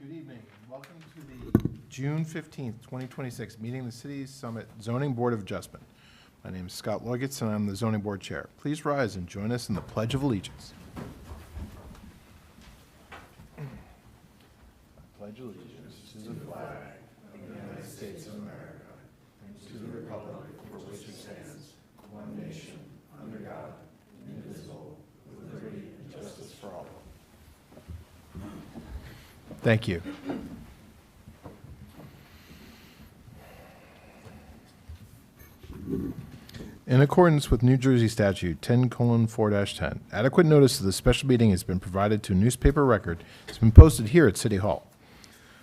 Good evening, and welcome to the June 15th, 2026 meeting of the City Summit Zoning Board of Adjustment. My name is Scott Loigitz, and I'm the Zoning Board Chair. Please rise and join us in the Pledge of Allegiance. I pledge allegiance to the flag of the United States of America and to the republic for which it stands, one nation, under God, indivisible, with liberty and justice for all. Thank you. In accordance with New Jersey Statute 10:4-10, adequate notice of the special meeting has been provided to newspaper record. It's been posted here at City Hall.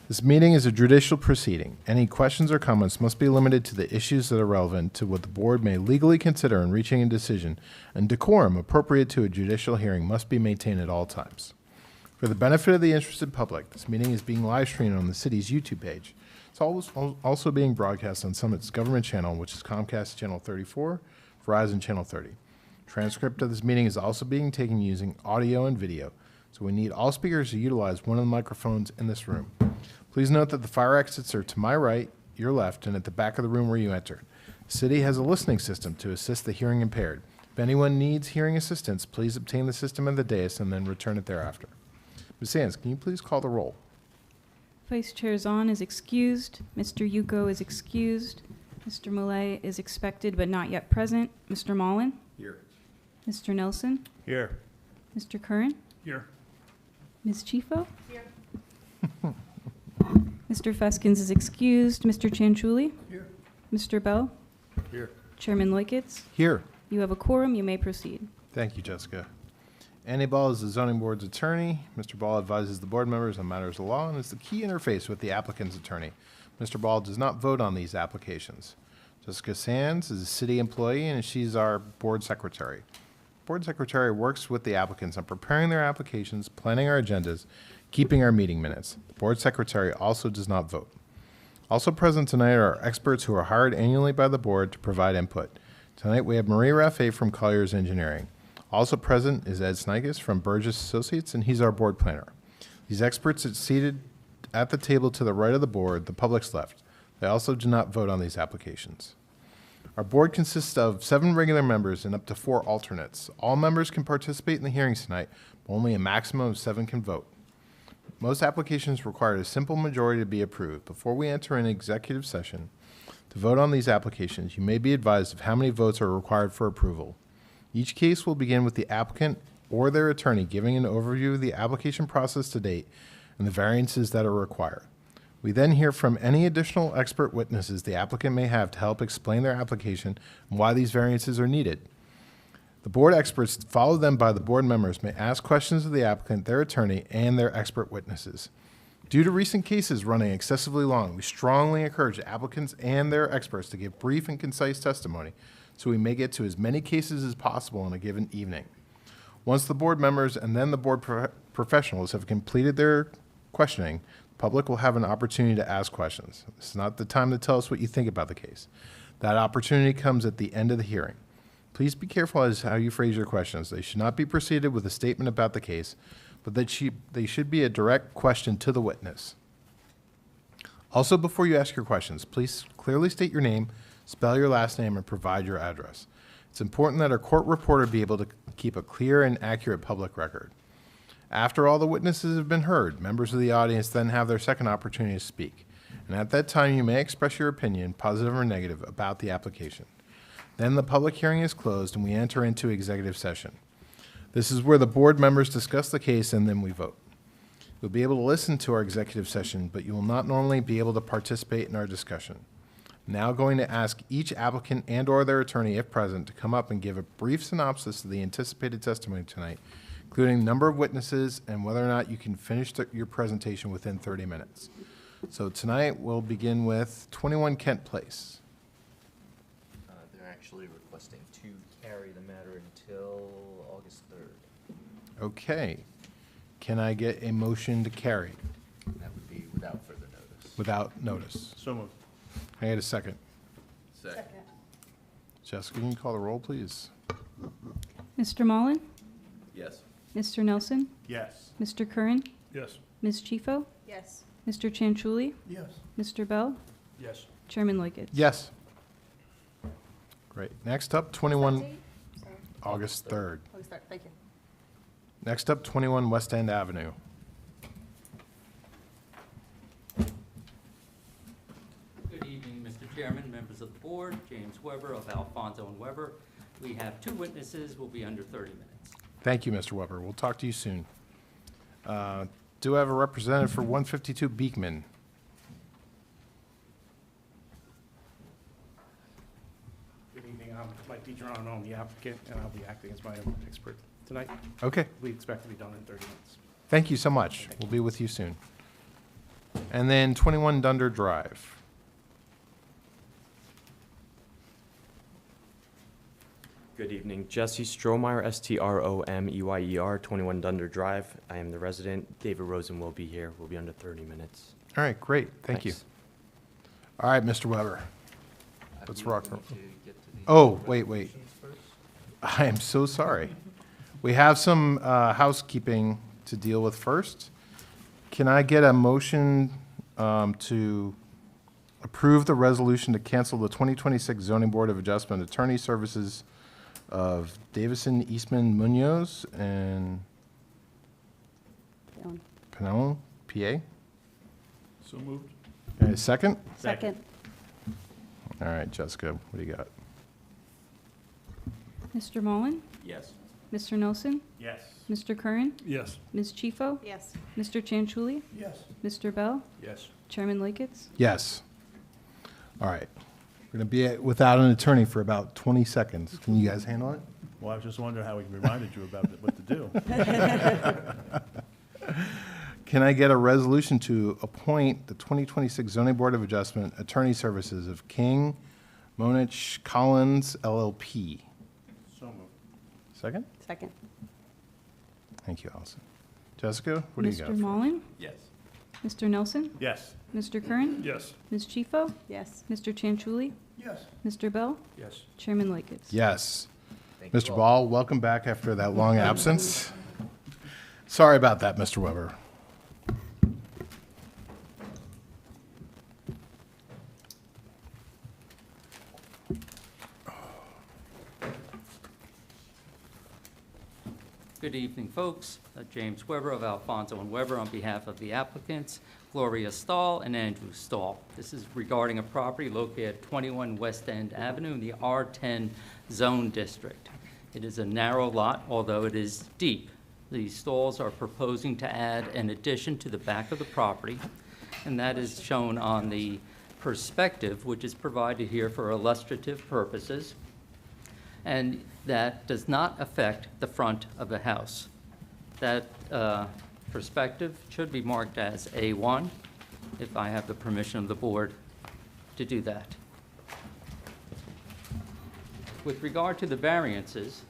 This meeting is a judicial proceeding. Any questions or comments must be limited to the issues that are relevant to what the board may legally consider in reaching a decision, and decorum appropriate to a judicial hearing must be maintained at all times. For the benefit of the interested public, this meeting is being live streamed on the city's YouTube page. It's also being broadcast on Summit's government channel, which is Comcast Channel 34, Verizon Channel 30. Transcript of this meeting is also being taken using audio and video, so we need all speakers to utilize one of the microphones in this room. Please note that the fire exits are to my right, your left, and at the back of the room where you entered. The city has a listening system to assist the hearing impaired. If anyone needs hearing assistance, please obtain the system at the dais and then return it thereafter. Ms. Sands, can you please call the roll? Vice Chair Zahn is excused. Mr. Yuko is excused. Mr. Millay is expected but not yet present. Mr. Mullen? Here. Mr. Nelson? Here. Mr. Curran? Here. Ms. Chifo? Here. Mr. Feskins is excused. Mr. Chanchuli? Here. Mr. Bell? Here. Chairman Loikitz? Here. You have a quorum. You may proceed. Thank you, Jessica. Andy Ball is the zoning board's attorney. Mr. Ball advises the board members on matters of law and is the key interface with the applicant's attorney. Mr. Ball does not vote on these applications. Jessica Sands is a city employee and she's our board secretary. Board secretary works with the applicants on preparing their applications, planning our agendas, keeping our meeting minutes. The board secretary also does not vote. Also present tonight are experts who are hired annually by the board to provide input. Tonight we have Marie Raffet from Colliers Engineering. Also present is Ed Snigus from Burgess Associates, and he's our board planner. These experts are seated at the table to the right of the board, the public's left. They also do not vote on these applications. Our board consists of 7 regular members and up to 4 alternates. All members can participate in the hearings tonight, but only a maximum of 7 can vote. Most applications require a simple majority to be approved. Before we enter an executive session to vote on these applications, you may be advised of how many votes are required for approval. Each case will begin with the applicant or their attorney giving an overview of the application process to date and the variances that are required. We then hear from any additional expert witnesses the applicant may have to help explain their application and why these variances are needed. The board experts, followed then by the board members, may ask questions of the applicant, their attorney, and their expert witnesses. Due to recent cases running excessively long, we strongly encourage applicants and their experts to give brief and concise testimony so we may get to as many cases as possible in a given evening. Once the board members and then the board professionals have completed their questioning, the public will have an opportunity to ask questions. This is not the time to tell us what you think about the case. That opportunity comes at the end of the hearing. Please be careful as how you phrase your questions. They should not be preceded with a statement about the case, but they should be a direct question to the witness. Also, before you ask your questions, please clearly state your name, spell your last name, and provide your address. It's important that our court reporter be able to keep a clear and accurate public record. After all the witnesses have been heard, members of the audience then have their second opportunity to speak. And at that time, you may express your opinion, positive or negative, about the application. Then the public hearing is closed and we enter into executive session. This is where the board members discuss the case and then we vote. You'll be able to listen to our executive session, but you will not normally be able to participate in our discussion. Now going to ask each applicant and or their attorney, if present, to come up and give a brief synopsis of the anticipated testimony tonight, including number of witnesses and whether or not you can finish your presentation within 30 minutes. So tonight we'll begin with 21 Kent Place. They're actually requesting to carry the matter until August 3rd. Okay. Can I get a motion to carry That would be without further notice. without notice? So moved. I get a second. Second. Jessica, can you call the roll, please? Mr. Mullen? Yes. Mr. Nelson? Yes. Mr. Curran? Yes. Ms. Chifo? Yes. Mr. Chanchuli, Yes. Mr. Bell, Yes. Chairman Lickett. Yes. Great. Next up, 21, Date? Sorry. August 3rd. August 3rd, thank you. Next up, 21 West End Avenue. Good evening, Mr. Chairman, members of the board, James Weber of Alfonso and Weber. We have 2 witnesses, will be under 30 minutes. Thank you, Mr. Weber. We'll talk to you soon. Do I have a representative for 152 Beekman? Good evening. I'm Mike DiGeronimo. I'm the applicant, and I'll be acting as my own expert tonight. Okay. We expect to be done in 30 minutes. Thank you so much. We'll be with you soon. And then 21 Dunder Drive. Good evening, Jesse Stromeyer, Stromeyer, 21 Dunder Drive. I am the resident. David Rosen will be here. We'll be under 30 minutes. All right, great. Thank you. Thanks. All right, Mr. Weber. Do Let's we rock need and to get to the Oh, wait. resolutions first? I am so sorry. We have some housekeeping to deal with first. Can I get a motion to approve the resolution to cancel the 2026 Zoning Board of Adjustment Attorney Services of Davison, Eastman, Munoz, and Down. Pinellas, PA? So moved. Okay, second? Second. All right, Jessica, what do you got? Mr. Mullen, Yes. Mr. Nelson, Yes. Mr. Curran, Yes. Ms. Chifo, Yes. Mr. Chanchuli, Yes. Mr. Bell, Yes. Chairman Lickett. Yes. All right. We're going to be without an attorney for about 20 seconds. Can you guys handle it? Well, I was just wondering how we reminded you about what to do. Can I get a resolution to appoint the 2026 Zoning Board of Adjustment Attorney Services of King, Monich, Collins, LLP? So moved. Second? Second. Thank you, Allison. Jessica, what do you got? Mr. Mullen, Yes. Mr. Nelson, Yes. Mr. Curran, Yes. Ms. Chifo, Yes. Mr. Chanchuli, Yes. Mr. Bell, Yes. Chairman Lickett. Yes. Thank you Mr. all. Ball, welcome back after that long absence. Sorry about that, Mr. Weber. Good evening, folks. James Weber of Alfonso and Weber on behalf of the applicants, Gloria Stahl and Andrew Stahl. This is regarding a property located at 21 West End Avenue in the R10 Zone District. It is a narrow lot, although it is deep. The Stahls are proposing to add an addition to the back of the property, and that is shown on the perspective, which is provided here for illustrative purposes, and that does not affect the front of the house. That perspective should be marked as A1, if I have the permission of the board to do that. With regard to the variances,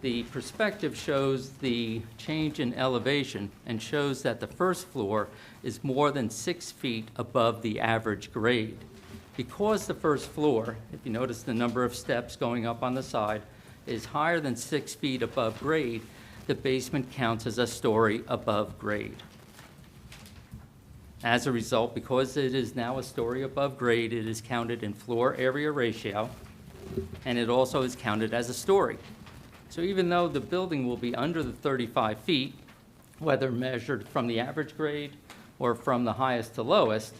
the perspective shows the change in elevation and shows that the first floor is more than 6 feet above the average grade. Because the first floor, if you notice the number of steps going up on the side, is higher than 6 feet above grade, the basement counts as a story above grade. As a result, because it is now a story above grade, it is counted in floor area ratio, and it also is counted as a story. So even though the building will be under the 35 feet, whether measured from the average grade or from the highest to lowest,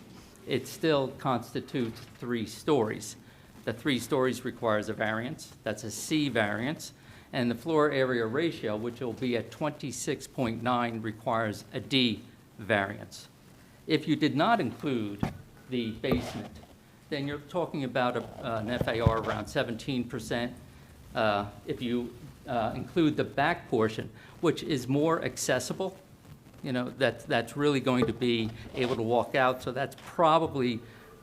it still constitutes 3 stories. The 3 stories requires a variance, that's a C variance, and the floor area ratio, which will be at 26.9, requires a D variance. If you did not include the basement, then you're talking about an FAR around 17%. If you include the back portion, which is more accessible, you know, that's really going to be able to walk out, so that's probably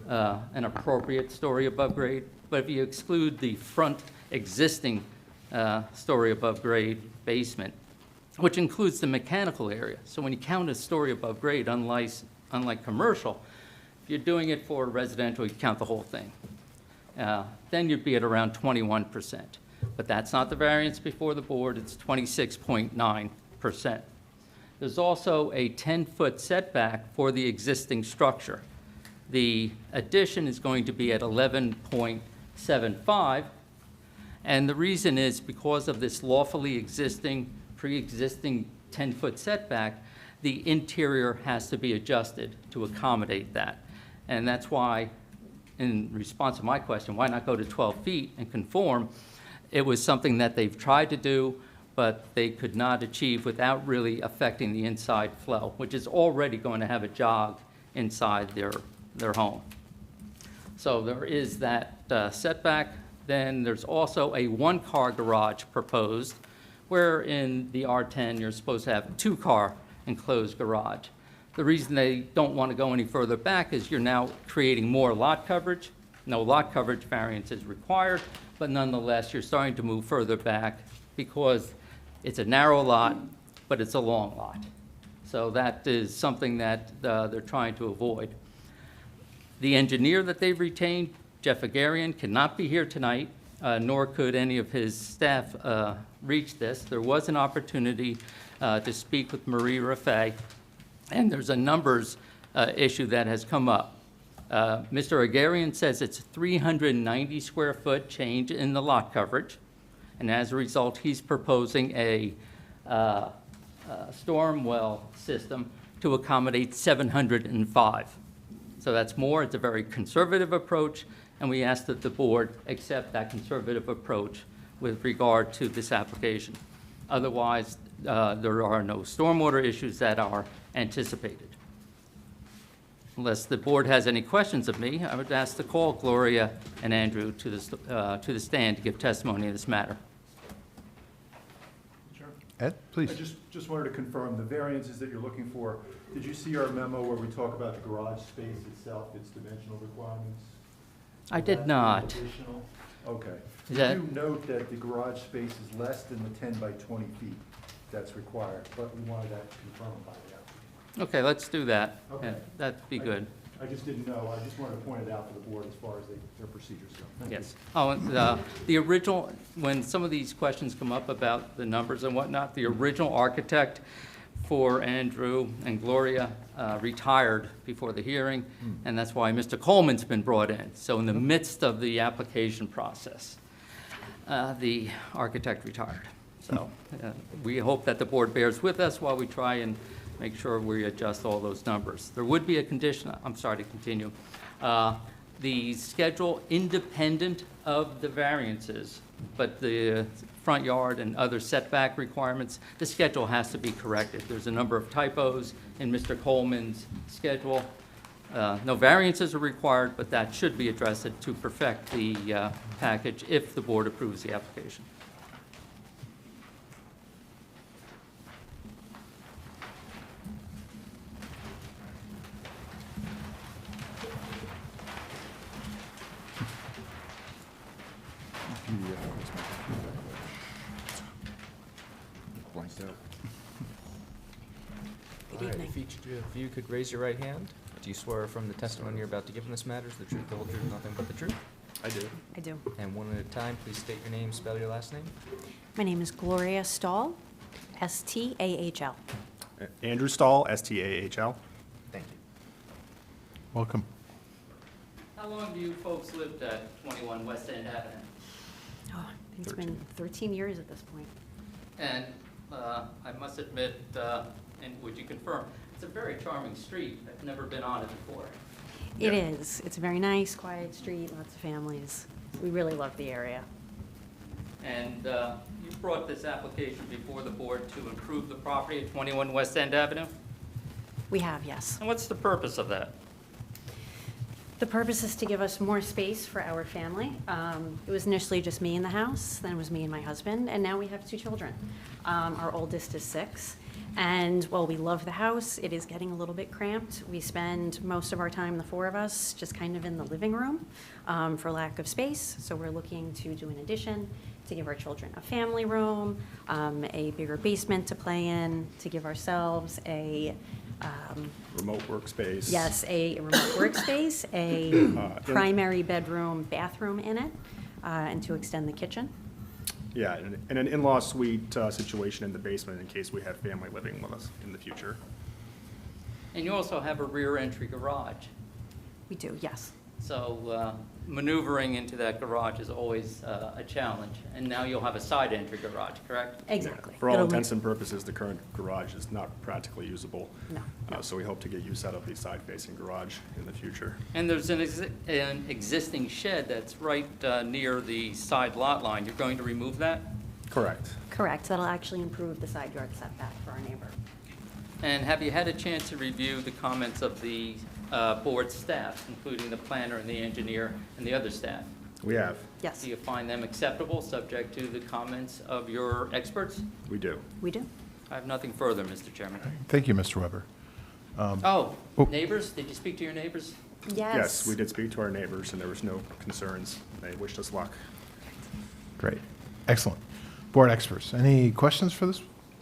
an appropriate story above grade. But if you exclude the front existing story above grade basement, which includes the mechanical area, so when you count a story above grade, unlike commercial, if you're doing it for residential, you count the whole thing. Then you'd be at around 21%. But that's not the variance before the board, it's 26.9%. There's also a 10-foot setback for the existing structure. The addition is going to be at 11.75, and the reason is because of this lawfully existing, pre-existing 10-foot setback, the interior has to be adjusted to accommodate that. And that's why, in response to my question, why not go to 12 feet and conform? It was something that they've tried to do, but they could not achieve without really affecting the inside flow, which is already going to have a jog inside their home. So there is that setback. Then there's also a one-car garage proposed, where in the R10 you're supposed to have a two-car enclosed garage. The reason they don't want to go any further back is you're now creating more lot coverage. No lot coverage variance is required, but nonetheless, you're starting to move further back because it's a narrow lot, but it's a long lot. So that is something that they're trying to avoid. The engineer that they've retained, Jeff Agarian, cannot be here tonight, nor could any of his staff reach this. There was an opportunity to speak with Marie Raffay, and there's a numbers issue that has come up. Mr. Agarian says it's 390 square foot change in the lot coverage, and as a result, he's proposing a storm well system to accommodate 705. So that's more. It's a very conservative approach, and we ask that the board accept that conservative approach with regard to this application. Otherwise, there are no stormwater issues that are anticipated. Unless the board has any questions of me, I would ask to call Gloria and Andrew to the stand to give testimony in this matter. Sure. Ed, please. I just wanted to confirm the variances that you're looking for. Did you see our memo where we talk about the garage space itself, its dimensional requirements? I Is did that not. additional? Okay. Is that- You do note that the garage space is less than the 10 by 20 feet that's required, but we wanted that confirmed by the applicant. Okay, let's do that. Okay. Yeah, that'd be good. I just didn't know. I just wanted to point it out for the board as far as their procedures go. Thank you. Yes. Oh, and the original, when some of these questions come up about the numbers and whatnot, the original architect for Andrew and Gloria retired before the hearing, and that's why Mr. Coleman's been brought in. So in the midst of the application process, the architect retired. So we hope that the board bears with us while we try and make sure we adjust all those numbers. There would be a condition, I'm sorry to continue, the schedule independent of the variances, but the front yard and other setback requirements, the schedule has to be corrected. There's a number of typos in Mr. Coleman's schedule. No variances are required, but that should be addressed to perfect the package if the board approves the application. Blanked out. All right, if each of you could raise your right hand. Do you swear from the testimony you're about to give in this matter is the truth, the whole truth, and nothing but the truth? I do. I do. And one at a time, please state your name, spell your last name. My name is Gloria Stahl, S-T-A-H-L. Andrew Stahl, S-T-A-H-L. Thank you. Welcome. How long do you folks lived at 21 West End Avenue? Oh, I think it's been 13 years at this point. And I must admit, and would you confirm, it's a very charming street. I've never been on it before. It is. It's a very nice, quiet street, lots of families. We really love the area. And you brought this application before the board to improve the property at 21 West End Avenue? We have, yes. And what's the purpose of that? The purpose is to give us more space for our family. It was initially just me in the house, then it was me and my husband, and now we have 2 children. Our oldest is 6. And while we love the house, it is getting a little bit cramped. We spend most of our time, the 4 of us, just kind of in the living room for lack of space. So we're looking to do an addition, to give our children a family room, a bigger basement to play in, to give ourselves a Remote workspace. yes, a remote workspace, a primary bedroom, bathroom in it, and to extend the kitchen. Yeah, and an in-law suite situation in the basement in case we have family living with us in the future. And you also have a rear entry garage. We do, yes. So maneuvering into that garage is always a challenge. And now you'll have a side entry garage, correct? Exactly. For all It'll intents and purposes, the current garage is not practically usable. No. So we hope to get use out of the side-facing garage in the future. And there's an existing shed that's right near the side lot line. You're going to remove that? Correct. Correct. That'll actually improve the side yard setback for our neighbor. And have you had a chance to review the comments of the board staff, including the planner and the engineer and the other staff? We have. Yes, Do you find them acceptable, subject to the comments of your experts? We do. we do. I have nothing further, Mr. Chairman. Thank you, Mr. Weber. Oh, Oh. neighbors? Did you speak to your neighbors? Yes, we did speak to our neighbors, and there was no concerns. They wished us luck. Great. Excellent. Board experts, any questions for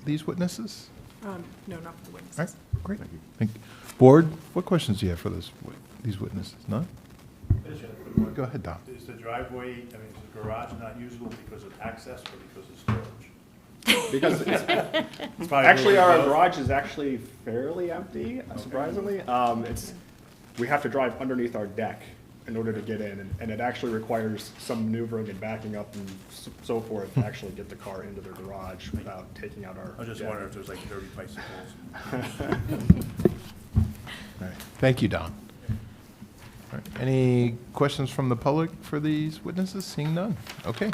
these witnesses? No, not for the witnesses. All right, great. Thank you. Board, what questions do you have for these witnesses? None? Go ahead, Don. Is the driveway, I mean, is the garage not usable because of access or because of storage? Because it's, It's probably actually, really our both. garage is actually fairly empty, surprisingly. We have to drive underneath our deck in order to get in, and it actually requires some maneuvering and backing up and so forth to actually get the car into their garage without taking out our. I was just deck. wondering if there's like 30 bicycles. All right. Thank you, Don. All right. Any questions from the public for these witnesses? Seeing none? Okay.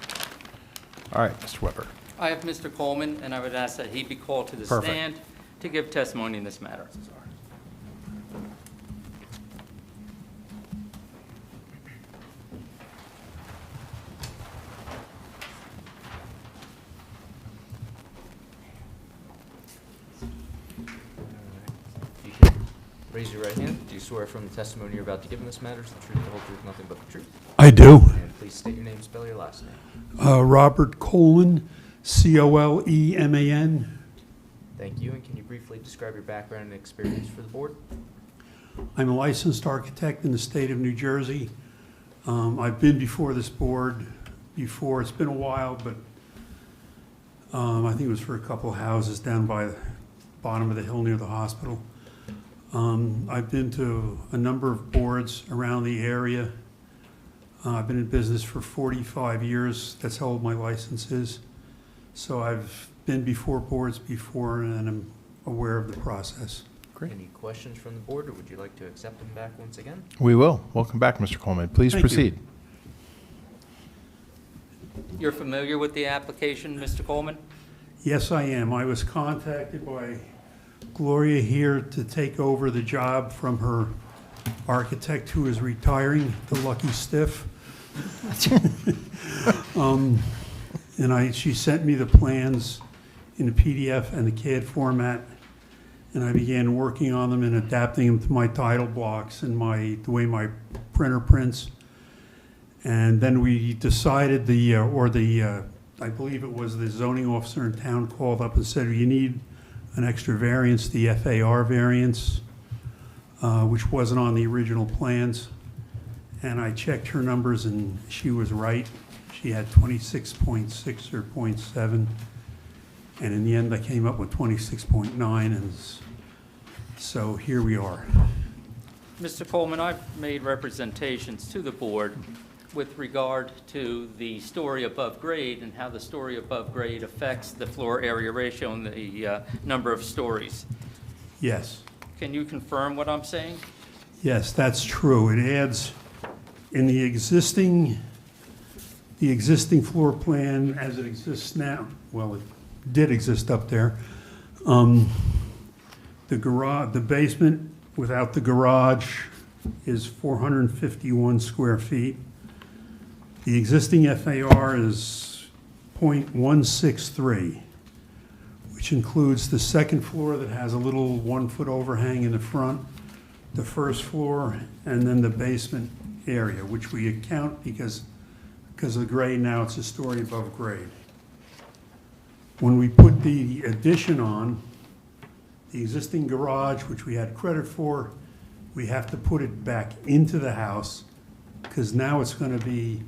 All right, Mr. Weber. I have Mr. Coleman, and I would ask that he be called to the Perfect. stand to give testimony in this matter. You should raise your right hand. Do you swear from the testimony you're about to give in this matter is the truth, the whole truth, nothing but the truth? I do. And please state your name, spell your last name. Robert Coleman, Coleman. Thank you, and can you briefly describe your background and experience for the board? I'm a licensed architect in the state of New Jersey. I've been before this board before. It's been a while, but I think it was for a couple of houses down by the bottom of the hill near the hospital. I've been to a number of boards around the area. I've been in business for 45 years. That's how old my license is. So I've been before boards before, and I'm aware of the process. Great. Any questions from the board, or would you like to accept them back once again? We will. Welcome back, Mr. Coleman. Please Thank you. proceed. You're familiar with the application, Mr. Coleman? Yes, I am. I was contacted by Gloria here to take over the job from her architect who is retiring, the lucky stiff. She sent me the plans in the PDF and the CAD format, and I began working on them and adapting them to my title blocks and the way my printer prints. And then we decided I believe it was the zoning officer in town called up and said, you need an extra variance, the FAR variance, which wasn't on the original plans. And I checked her numbers and she was right. She had 26.6 or 0.7. And in the end, I came up with 26.9, and so here we are. Mr. Coleman, I've made representations to the board with regard to the story above grade and how the story above grade affects the floor area ratio and the number of stories. Yes. Can you confirm what I'm saying? Yes, that's true. It adds, in the existing floor plan as it exists now, well, it did exist up there. The basement without the garage is 451 square feet. The existing FAR is .163, which includes the second floor that has a little 1 foot overhang in the front, the first floor, and then the basement area, which we account because of the grade now, it's a story above grade. When we put the addition on, the existing garage, which we had credit for, we have to put it back into the house because now it's going to be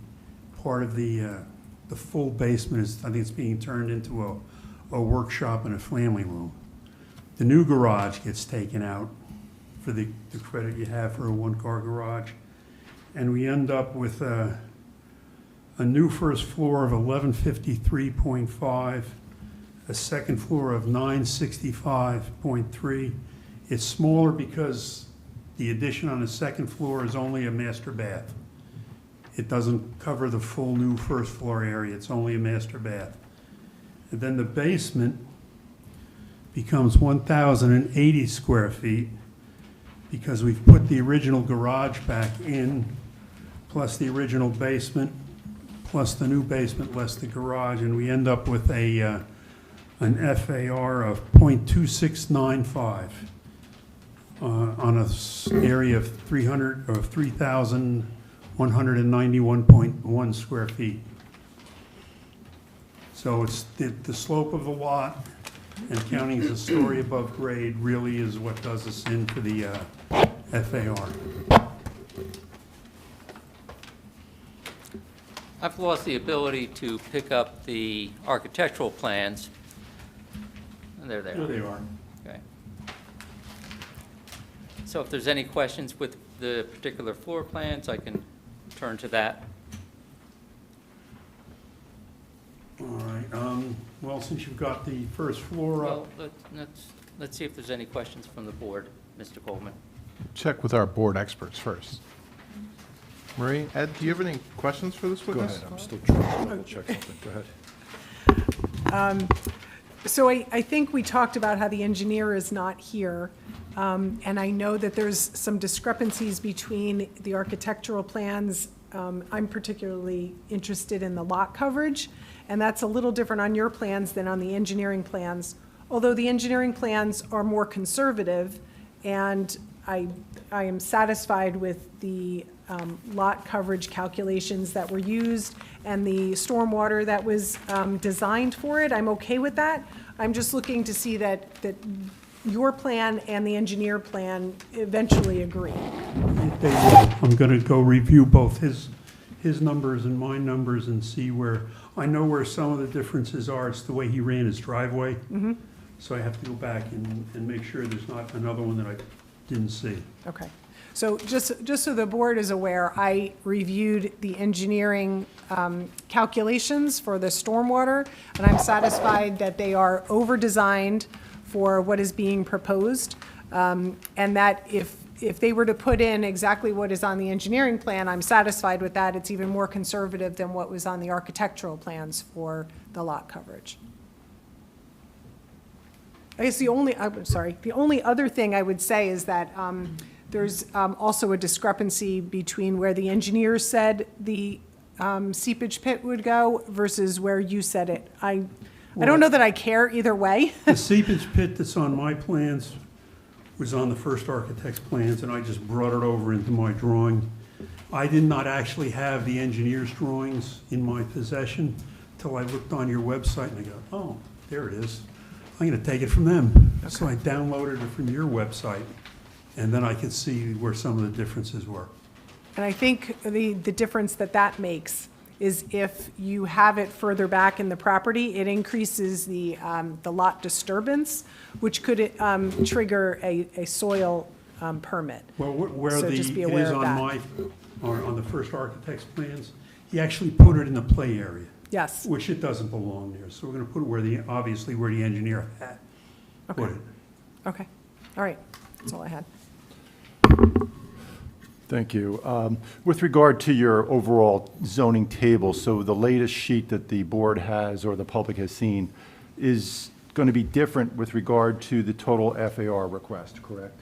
part of the the full basement is, I think it's being turned into a workshop and a family room. The new garage gets taken out for the credit you have for a one-car garage. And we end up with a new first floor of 1153.5, a second floor of 965.3. It's smaller because the addition on the second floor is only a master bath. It doesn't cover the full new first floor area, it's only a master bath. And then the basement becomes 1,080 square feet because we've put the original garage back in, plus the original basement, plus the new basement, less the garage, and we end up with an FAR of 0.2695 on an area of 3,191.1 square feet. So it's the slope of the lot, and counting as a story above grade really is what does us in for the FAR. I've lost the ability to pick up the architectural plans. There they There are. they are. Okay. So if there's any questions with the particular floor plans, I can turn to that. All right, well, since you've got the first floor up, Well, let's see if there's any questions from the board, Mr. Coleman. Check with our board experts first. Marie, Ed, do you have any questions for this Go witness? ahead, I'm still trying to double check something, go ahead. So I think we talked about how the engineer is not here, and I know that there's some discrepancies between the architectural plans. I'm particularly interested in the lot coverage, and that's a little different on your plans than on the engineering plans, although the engineering plans are more conservative, and I am satisfied with the lot coverage calculations that were used and the stormwater that was designed for it. I'm okay with that. I'm just looking to see that your plan and the engineer plan eventually agree. I'm gonna go review both his numbers and my numbers and see where, I know where some of the differences are. It's the way he ran his driveway. So I have to go back and make sure there's not another one that I didn't see. Okay. So just so the board is aware, I reviewed the engineering calculations for the stormwater, and I'm satisfied that they are over-designed for what is being proposed, and that if they were to put in exactly what is on the engineering plan, I'm satisfied with that. It's even more conservative than what was on the architectural plans for the lot coverage. I guess the only other thing I would say is that there's also a discrepancy between where the engineers said the seepage pit would go versus where you said it. I don't know that I care either way. The seepage pit that's on my plans was on the first architect's plans, and I just brought it over into my drawing. I did not actually have the engineer's drawings in my possession till I looked on your website and I go, oh, there it is. I'm gonna take it from them. So I downloaded it from your website, and then I could see where some of the differences were. And I think the difference that makes is if you have it further back in the property, it increases the lot disturbance, which could trigger a soil permit. Well, where So it just be is aware of on that. on the first architect's plans, he actually put it in the play area, Yes, which it doesn't belong there. So we're gonna put it where obviously where the engineer had put Okay. it. okay, all right, that's all I had. Thank you. With regard to your overall zoning table, so the latest sheet that the board has or the public has seen is going to be different with regard to the total FAR request, correct?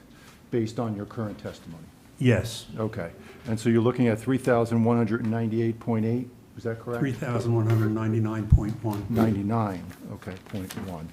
Based on your current testimony? Yes, Okay. And so you're looking at 3,198.8, is that correct? 3,199.1. 99, okay, .1.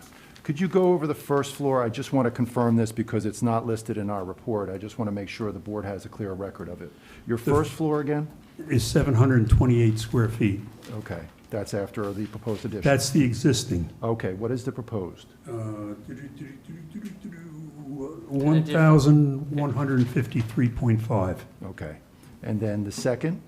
Could you go over the first floor? I just want to confirm this because it's not listed in our report. I just want to make sure the board has a clear record of it. Your first floor again? Is 728 square feet. Okay, that's after the proposed addition. That's the existing. Okay, what is the proposed? 1,153.5. Okay. And then the second?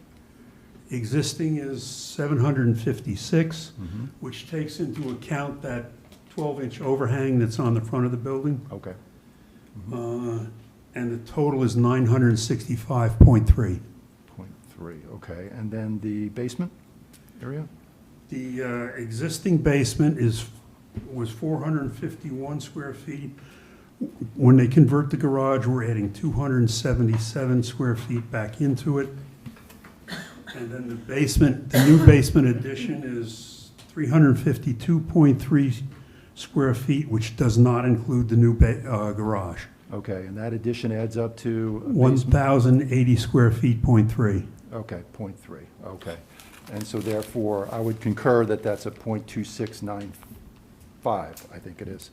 Existing is 756, which takes into account that 12-inch overhang that's on the front of the building. Okay. And the total is 965.3. 0.3, okay. And then the basement area? The existing basement was 451 square feet. When they convert the garage, we're adding 277 square feet back into it. And then the basement, the new basement addition is 352.3 square feet, which does not include the new garage. Okay, and that addition adds up to? a basement- 1,080 square feet, .3. Okay, 0.3, okay. And so therefore, I would concur that that's a 0.2695, I think it is,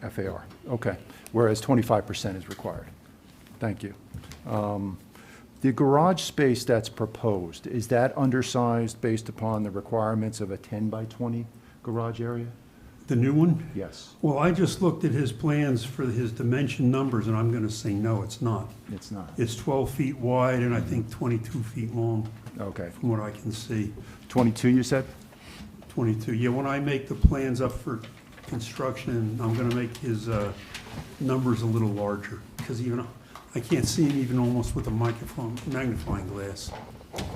FAR. Okay, whereas 25% is required. Thank you. The garage space that's proposed, is that undersized based upon the requirements of a 10 by 20 garage area? The new one? Yes, Well, I just looked at his plans for his dimension numbers, and I'm going to say, no, it's not. it's not. It's 12 feet wide and I think 22 feet long, Okay, from what I can see. 22 you said? 22, yeah, when I make the plans up for construction, I'm going to make his numbers a little larger, because even, I can't see him even almost with a magnifying glass.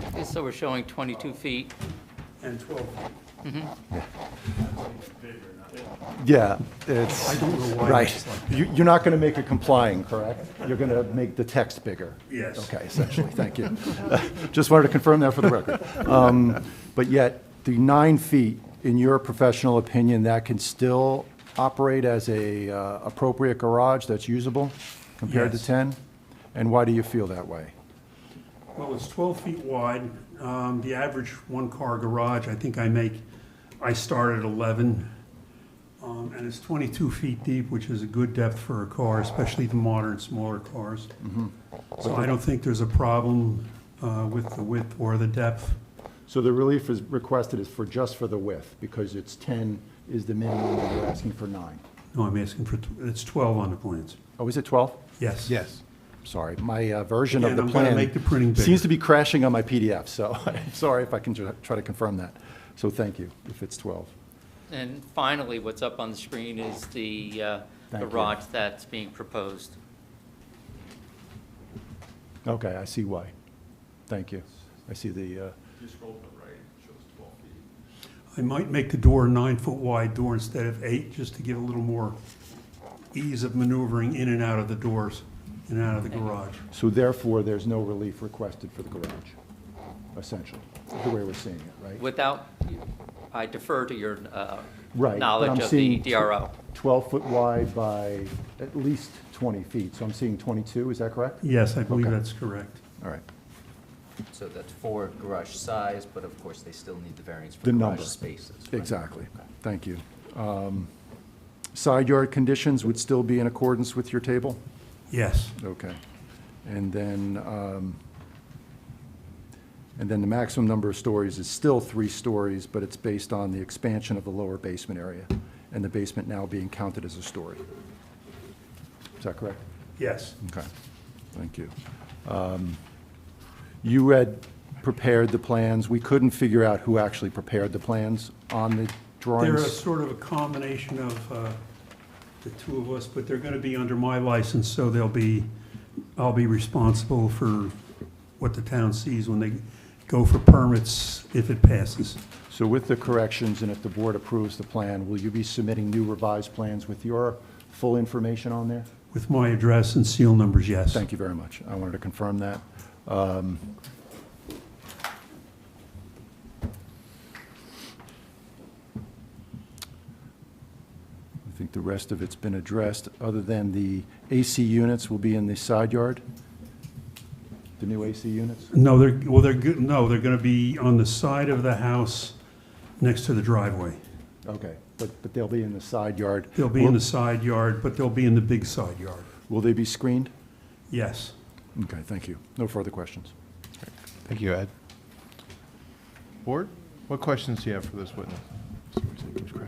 Okay, so we're showing 22 feet. And 12 feet. Yeah, it's. I don't know why Right. it's like that. You're not going to make it complying, correct? You're going to make the text bigger? Yes. Okay, essentially, thank you. Just wanted to confirm that for the record. But yet, the 9 feet, in your professional opinion, that can still operate as a appropriate garage that's usable compared to Yes. 10? And why do you feel that way? Well, it's 12 feet wide. The average one-car garage, I think I start at 11. And it's 22 feet deep, which is a good depth for a car, especially the modern, smaller cars. So I don't think there's a problem with the width or the depth. So the relief is requested is just for the width, because it's 10 is the minimum, and you're asking for 9. No, I'm asking for, it's 12 on the plans. Oh, is it 12? Yes. Yes. Sorry, my version of Again, the I'm gonna plan make the printing bigger. seems to be crashing on my PDF, so I'm sorry if I can try to confirm that. So thank you, if it's 12. And finally, what's up on the screen is the Thank you. garage that's being proposed. Okay, I see why. Thank you. I see the, I might make the door a 9-foot wide door instead of 8, just to give a little more ease of maneuvering in and out of the doors, in and out of the garage. so therefore, there's no relief requested for the garage, essentially, the way we're seeing it, right? Without, I defer to your Right, but knowledge I'm of the seeing DRO. 12-foot wide by at least 20 feet, so I'm seeing 22, is that correct? Yes, I believe Okay. that's correct. All right. So that's for garage size, but of course, they still need the variance for The garage number. spaces. right? Exactly. Thank you. Side yard conditions would still be in accordance with your table? Yes. Okay. And then the maximum number of stories is still 3 stories, but it's based on the expansion of the lower basement area, and the basement now being counted as a story. Is that correct? Yes. Okay, thank you. You had prepared the plans. We couldn't figure out who actually prepared the plans on the They're drawings. a sort of a combination of the two of us, but they're going to be under my license, so I'll be responsible for what the town sees when they go for permits, if it passes. So with the corrections, and if the board approves the plan, will you be submitting new revised plans with your full information on there? With my address and seal numbers, yes. Thank you very much. I wanted to confirm that. I think the rest of it's been addressed, other than the AC units will be in the side yard? The new AC units? No, they're going to be on the side of the house next to the driveway. Okay, but they'll be in the side yard. They'll be in the side yard, but they'll be in the big side yard. Will they be screened? Yes. Okay, thank you. No further questions. Thank you, Ed. Board, what questions do you have for this witness?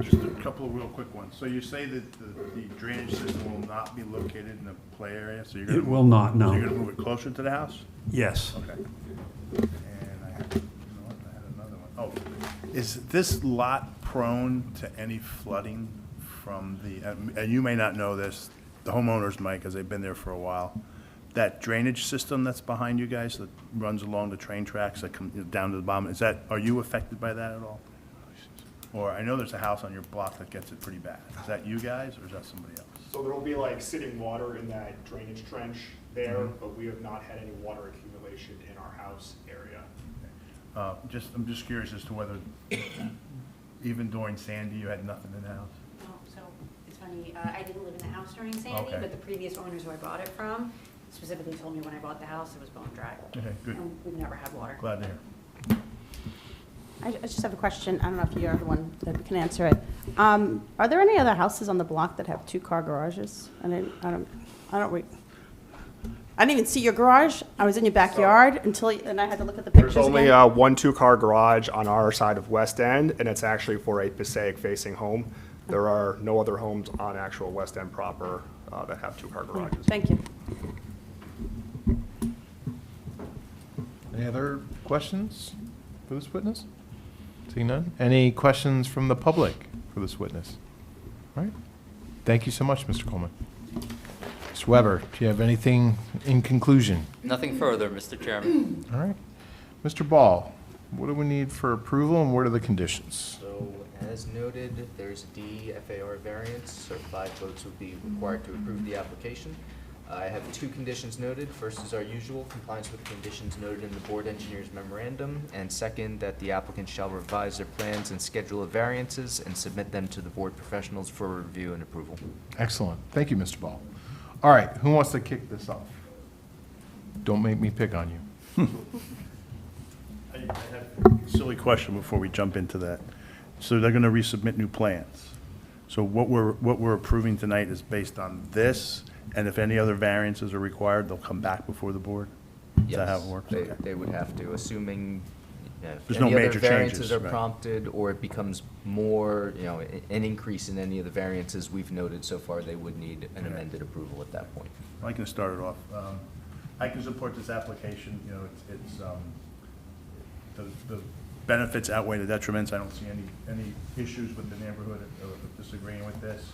Just a couple of real quick ones. So you say that the drainage system will not be located in the play area, so you're gonna. It will not, So you're no. gonna move it closer to the house? Yes. Okay. And I have Oh, is this lot prone to any flooding from the, and you may not know this, the homeowners might, because they've been there for a while. That drainage system that's behind you guys that runs along the train tracks that come down to the bottom, is that, are you affected by that at all? Or I know there's a house on your block that gets it pretty bad. Is that you guys or is that somebody else? So there will be like sitting water in that drainage trench there, but we have not had any water accumulation in our house area. I'm just curious as to whether, even during Sandy, you had nothing in the house? No, so it's funny, I didn't live in the house during Sandy, Okay. but the previous owners who I bought it from specifically told me when I bought the house, it was bone dry. Okay, good. And we've never had water. Glad to hear. I just have a question. I don't know if you're the one that can answer it. Are there any other houses on the block that have two-car garages? I didn't even see your garage. I was in your backyard and I had to look at the pictures There's only again. one two-car garage on our side of West End, and it's actually for a Passaic-facing home. There are no other homes on actual West End proper that have two-car garages. Thank you. Any other questions for this witness? Seeing none. Any questions from the public for this witness? All right. Thank you so much, Mr. Coleman. Mr. Weber, do you have anything in conclusion? Nothing further, Mr. Chairman. All right. Mr. Ball, what do we need for approval and what are the conditions? So, as noted, there's a DFAR variance, so 5 votes would be required to approve the application. I have 2 conditions noted. First is our usual, compliance with conditions noted in the board engineer's memorandum, and second, that the applicant shall revise their plans and schedule of variances and submit them to the board professionals for review and approval. Excellent. Thank you, Mr. Ball. All right, who wants to kick this off? Don't make me pick on you. I have a silly question before we jump into that. So they're gonna resubmit new plans. So what we're approving tonight is based on this, and if any other variances are required, they'll come back before the board? Is that how it Yes, works? They, Okay. they would have to, assuming if There's no any other major variances changes, are right. prompted, or it becomes more, an increase in any of the variances we've noted so far, they would need an Okay. amended approval at that point. I can start it off. I can support this application, the benefits outweigh the detriments. I don't see any issues with the neighborhood of disagreeing with this.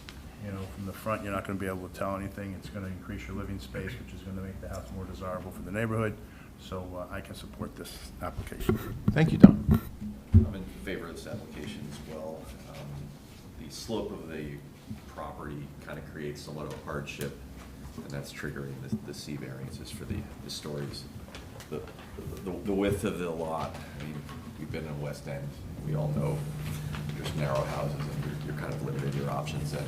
From the front, you're not gonna be able to tell anything. It's gonna increase your living space, which is gonna make the house more desirable for the neighborhood. So I can support this application. Thank you, Don. I'm in favor of this application as well. The slope of the property kind of creates somewhat of a hardship, and that's triggering the C variances for the stories. The width of the lot, I mean, we've been in West End, we all know there's narrow houses and you're kind of limited in your options. And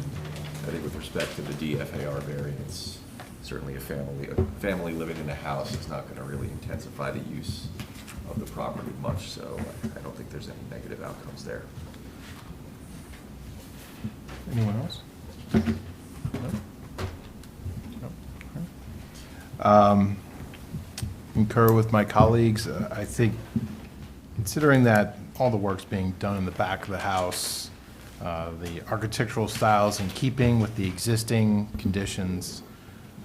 I think with respect to the DFAR variance, certainly a family living in a house is not going to really intensify the use of the property much, so I don't think there's any negative outcomes there. Anyone else? No? Concur with my colleagues. I think, considering that all the work's being done in the back of the house, the architectural styles in keeping with the existing conditions,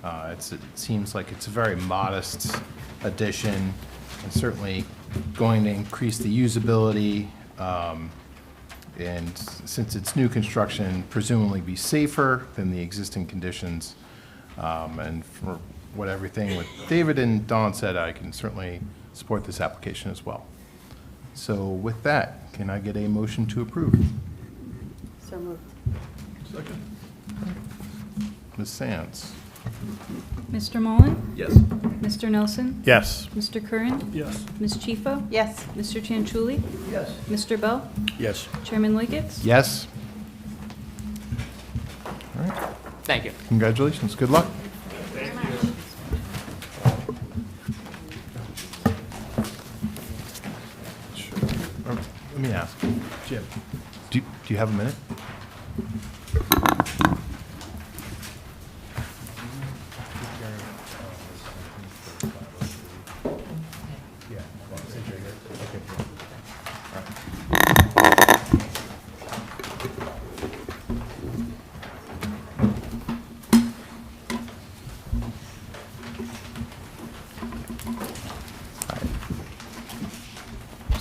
it seems like it's a very modest addition, and certainly going to increase the usability, and since it's new construction, presumably be safer than the existing conditions. And for everything what David and Don said, I can certainly support this application as well. So with that, can I get a motion to approve? So moved. Second. Ms. Sands? Mr. Mullen? Yes. Mr. Nelson? Yes. Mr. Curran? Yes. Ms. Chieffo? Yes. Mr. Chanchuli? Yes. Mr. Bell? Yes. Chairman Liggett? Yes? All right, Thank you. congratulations, good luck. Sure. Let me ask, Jim, do you have a minute?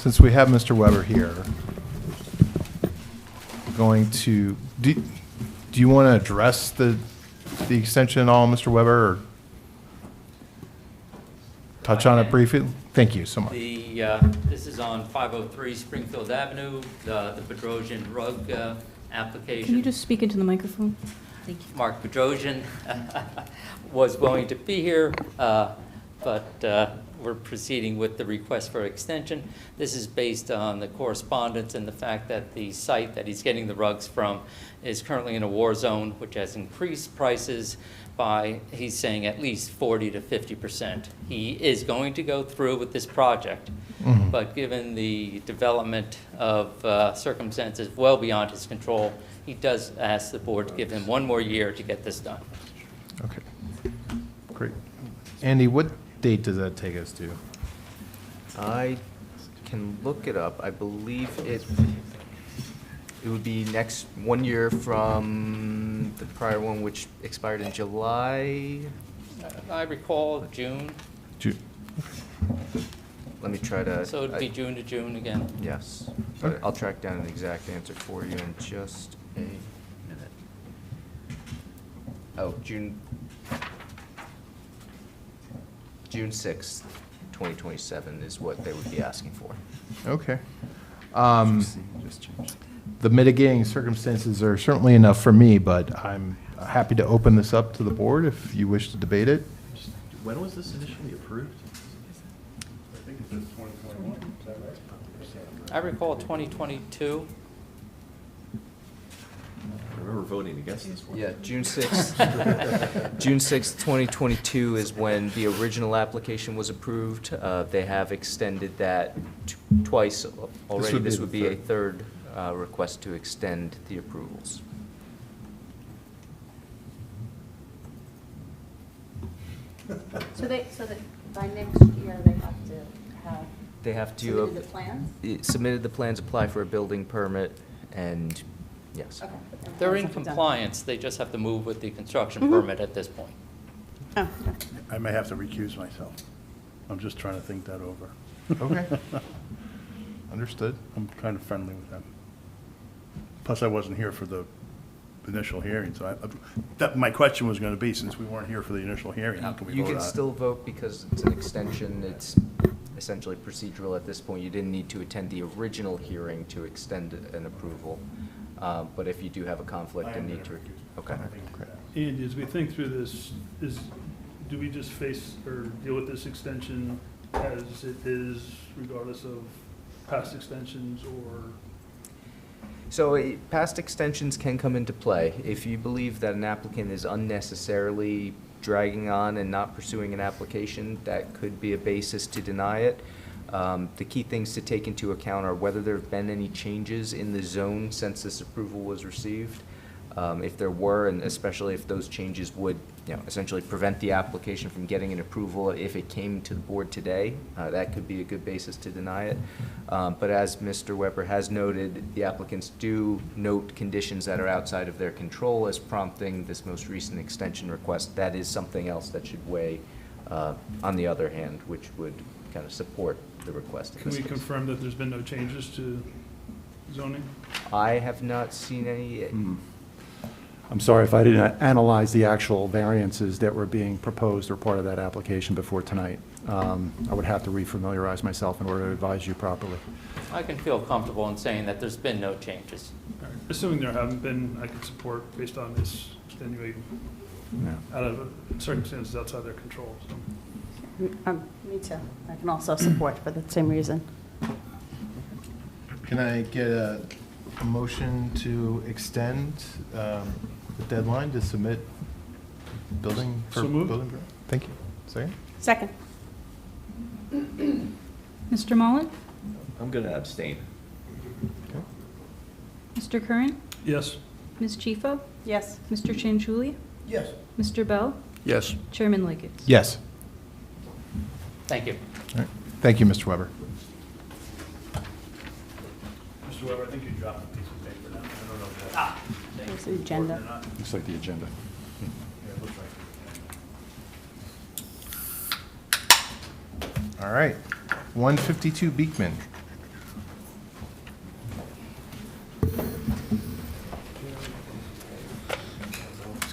since we have Mr. Weber here, going to, do you want to address the extension at all, Mr. Weber, or touch on it briefly? Thank you so much. This is on 503 Springfield Avenue, the Bedrosian rug application. Can you just speak into the microphone? Thank you. Mark Bedrosian was going to be here, but we're proceeding with the request for extension. This is based on the correspondence and the fact that the site that he's getting the rugs from is currently in a war zone, which has increased prices by, he's saying, at least 40 to 50%. He is going to go through with this project, but given the development of circumstances well beyond his control, he does ask the board to give him 1 more year to get this done. Okay, great. Andy, what date does that take us to? I can look it up. I believe it would be next 1 year from the prior one, which expired in July. I recall June, June. Let me try to. so it'd be June to June again. Yes. Okay. I'll track down an exact answer for you in just a minute. Oh, June 6th, 2027 is what they would be asking for. Okay. The mitigating circumstances are certainly enough for me, but I'm happy to open this up to the board if you wish to debate it. When was this initially approved? I think it's 2021, is that right? I recall 2022. I remember voting against this one. Yeah, June 6th, June 6th, 2022 is when the original application was approved. They have extended that twice already. This would be a third request to extend the approvals. So that by next year, they have to have They have to. submitted the plans? Submitted the plans, apply for a building permit, and yes. Okay. but then They're plans in have to be done. compliance, they just have to move with the construction permit at this point. Oh, okay. I may have to recuse myself. I'm just trying to think that over. Okay. Understood. I'm kind of friendly with them. Plus, I wasn't here for the initial hearing, so my question was going to be, since we weren't here for the initial hearing, how can we You vote can on it? still vote because it's an extension. It's essentially procedural at this point. You didn't need to attend the original hearing to extend an approval. But if you do have a conflict and need to. Okay. And as we think through this, do we just face or deal with this extension as it is regardless of past extensions or? So past extensions can come into play. If you believe that an applicant is unnecessarily dragging on and not pursuing an application, that could be a basis to deny it. The key things to take into account are whether there have been any changes in the zone since this approval was received. If there were, and especially if those changes would, essentially prevent the application from getting an approval if it came to the board today, that could be a good basis to deny it. But as Mr. Weber has noted, the applicants do note conditions that are outside of their control as prompting this most recent extension request. That is something else that should weigh on the other hand, which would kind of support the request. in Can this we case. confirm that there's been no changes to zoning? I have not seen any. I'm sorry if I didn't analyze the actual variances that were being proposed or part of that application before tonight. I would have to refamiliarize myself in order to advise you properly. I can feel comfortable in saying that there's been no changes. All right. Assuming there haven't been, I can support based on this extenuating Yeah. out of circumstances outside their control, so. Me too. I can also support for the same reason. Can I get a motion to extend the deadline to submit building for So moved. building? Thank you. Second? Second. Mr. Mullen? I'm going to abstain. Okay. Mr. Curran? Yes. Ms. Chifa? Yes. Mr. Chanchuli? Yes. Mr. Bell? Yes. Chairman Liggett? Yes. Thank you. All right. Thank you, Mr. Weber. Mr. Weber, I think you dropped a piece of paper down. I don't know if that's There's the agenda. important or not. Looks like the agenda. Yeah, it looks like it. All right. 152 Beekman.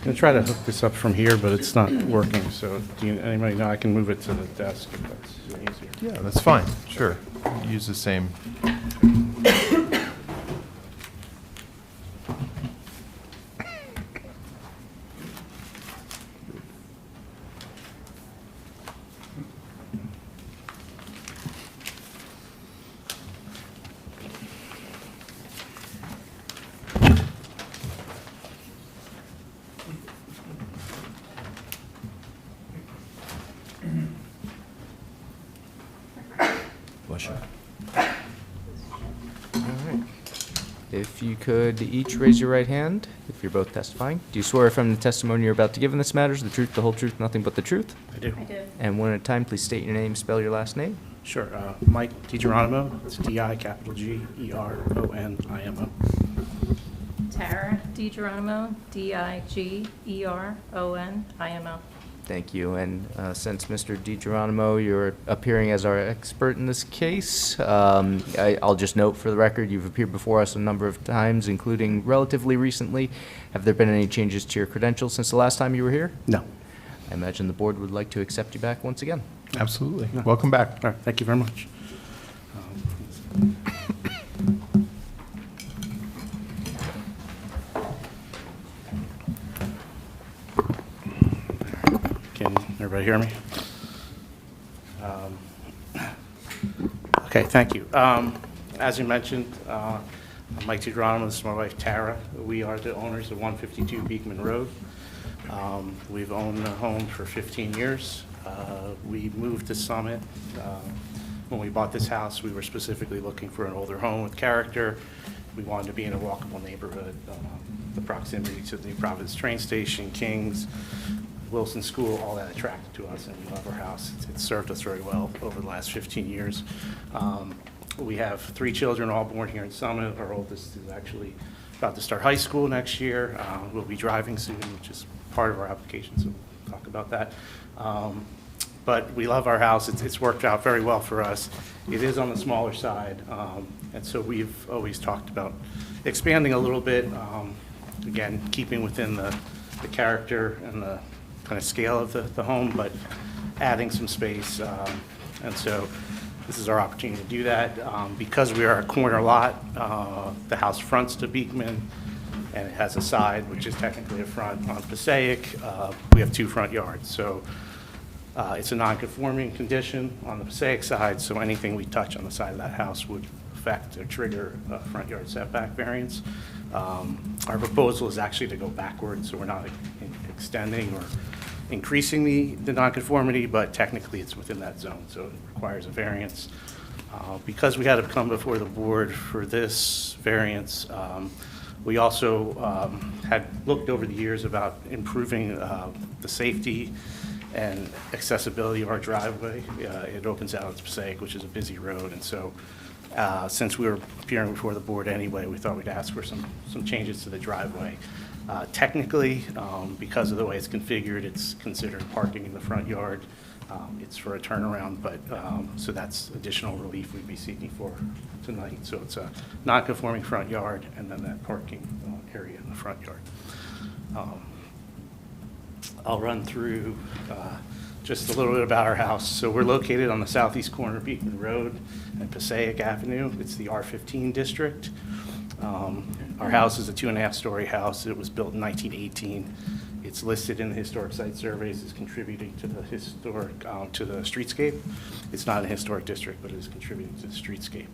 gonna try to hook this up from here, but it's not working, so do you, anybody know, I can move it to the desk if that's easier. Yeah, that's fine, sure. Use the same. Bless you. All right. If you could each raise your right hand, if you're both testifying. Do you swear from the testimony you're about to give in this matters the truth, the whole truth, nothing but the truth? I do. And one at a time, please state your name, spell your last name. Sure, Mike DiGeronimo, it's D-I-G-E-R-O-N-I-M-O. Tara DiGeronimo, D-I-G-E-R-O-N-I-M-O. Thank you. And since Mr. DiGeronimo, you're appearing as our expert in this case, I'll just note for the record, you've appeared before us a number of times, including relatively recently. Have there been any changes to your credentials since the last time you were here? No. I imagine the board would like to accept you back once again. Absolutely. No. Welcome back. All right, thank you very much. Can everybody hear me? Okay, thank you. As you mentioned, I'm Mike DiGeronimo, this is my wife Tara. We are the owners of 152 Beekman Road. We've owned the home for 15 years. We moved to Summit. When we bought this house, we were specifically looking for an older home with character. We wanted to be in a walkable neighborhood. The proximity to the New Providence train station, Kings, Wilson School, all that attracted to us, and we love our house. It's served us very well over the last 15 years. We have 3 children, all born here in Summit. Our oldest is actually about to start high school next year. We'll be driving soon, which is part of our application, so we'll talk about that. But we love our house. It's worked out very well for us. It is on the smaller side, and so we've always talked about expanding a little bit, again, keeping within the character and the kind of scale of the home, but adding some space. And so this is our opportunity to do that. Because we are a corner lot, the house fronts to Beekman, and it has a side, which is technically a front on Passaic. We have 2 front yards. So it's a non-conforming condition on the Passaic side, so anything we touch on the side of that house would affect or trigger a front yard setback variance. Our proposal is actually to go backwards, so we're not extending or increasing the nonconformity, but technically it's within that zone, so it requires a variance. Because we had to come before the board for this variance, we also had looked over the years about improving the safety and accessibility of our driveway. It opens out onto Passaic, which is a busy road, and so since we were appearing before the board anyway, we thought we'd ask for some changes to the driveway. Technically, because of the way it's configured, it's considered parking in the front yard. It's for a turnaround, but so that's additional relief we'd be seeking for tonight. So it's a non-conforming front yard and then that parking area in the front yard. I'll run through just a little bit about our house. So we're located on the southeast corner of Beekman Road and Passaic Avenue. It's the R15 district. Our house is a 2.5-story house. It was built in 1918. It's listed in the historic site surveys as contributing to the historic, to the streetscape. It's not a historic district, but it is contributing to the streetscape.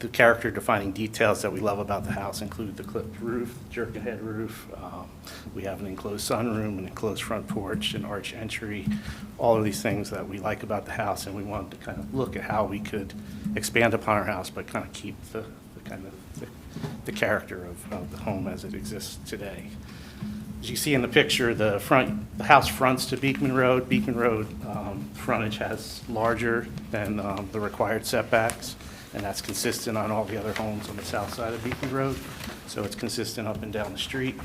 The character defining details that we love about the house include the clipped roof, jerk-ahead roof. We have an enclosed sunroom, an enclosed front porch, an arch entry, all of these things that we like about the house, and we wanted to kind of look at how we could expand upon our house, but kind of keep the character of the home as it exists today. As you see in the picture, the house fronts to Beekman Road. Beekman Road frontage has larger than the required setbacks, and that's consistent on all the other homes on the south side of Beekman Road. So it's consistent up and down the street.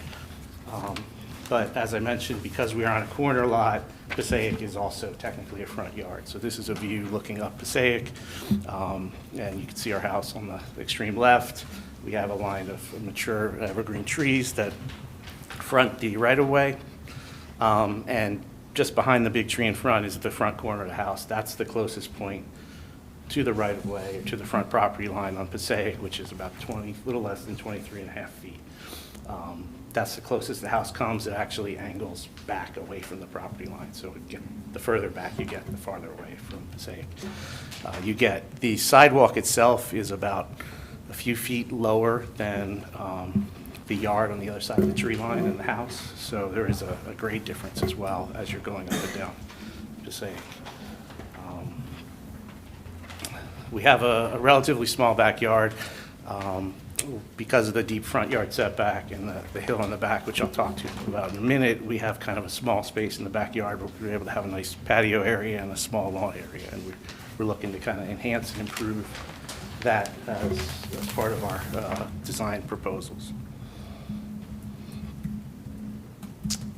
But as I mentioned, because we are on a corner lot, Passaic is also technically a front yard. So this is a view looking up Passaic, and you can see our house on the extreme left. We have a line of mature evergreen trees that front the right-of-way. And just behind the big tree in front is the front corner of the house. That's the closest point to the right-of-way, or to the front property line on Passaic, which is about 20, little less than 23 and a half feet. That's the closest the house comes. It actually angles back away from the property line. So the further back you get, the farther away from Passaic you get. The sidewalk itself is about a few feet lower than the yard on the other side of the tree line in the house. So there is a grade difference as well as you're going up and down Passaic. We have a relatively small backyard. Because of the deep front yard setback and the hill on the back, which I'll talk to you about in a minute, we have kind of a small space in the backyard, but we're able to have a nice patio area and a small lawn area, and we're looking to kind of enhance and improve that as part of our design proposals.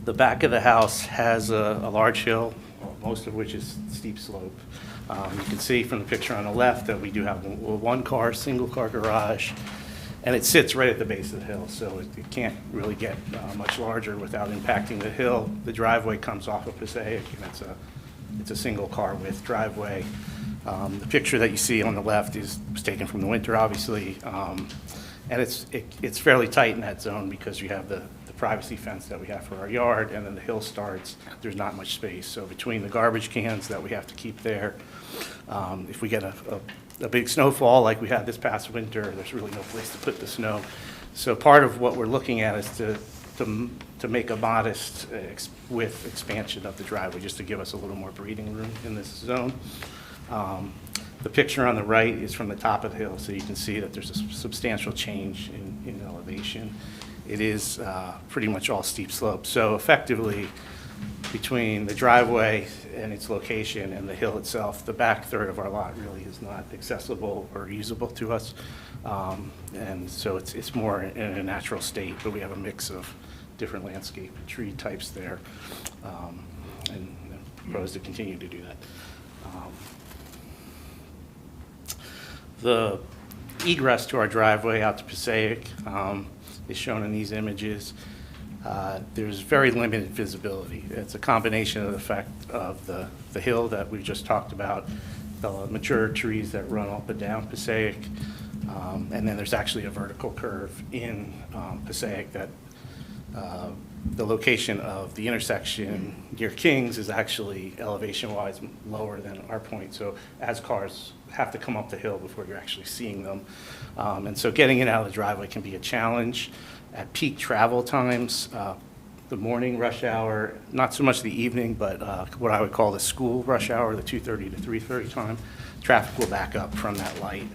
The back of the house has a large hill, most of which is steep slope. You can see from the picture on the left that we do have one car, single car garage, and it sits right at the base of the hill, so it can't really get much larger without impacting the hill. The driveway comes off of Passaic, and it's a single car width driveway. The picture that you see on the left was taken from the winter, obviously, and it's fairly tight in that zone because you have the privacy fence that we have for our yard, and then the hill starts. There's not much space, so between the garbage cans that we have to keep there, if we get a big snowfall like we had this past winter, there's really no place to put the snow. So part of what we're looking at is to make a modest width expansion of the driveway, just to give us a little more breathing room in this zone. The picture on the right is from the top of the hill, so you can see that there's a substantial change in elevation. It is pretty much all steep slope. So effectively, between the driveway and its location and the hill itself, the back third of our lot really is not accessible or usable to us. And so it's more in a natural state, but we have a mix of different landscape tree types there, and propose to continue to do that. The egress to our driveway out to Passaic is shown in these images. There's very limited visibility. It's a combination of the fact of the hill that we just talked about, the mature trees that run up and down Passaic, and then there's actually a vertical curve in Passaic that the location of the intersection near Kings is actually elevation-wise lower than our point. So as cars have to come up the hill before you're actually seeing them. And so getting it out of the driveway can be a challenge. At peak travel times, the morning rush hour, not so much the evening, but what I would call the school rush hour, the 2:30 to 3:30 time, traffic will back up from that light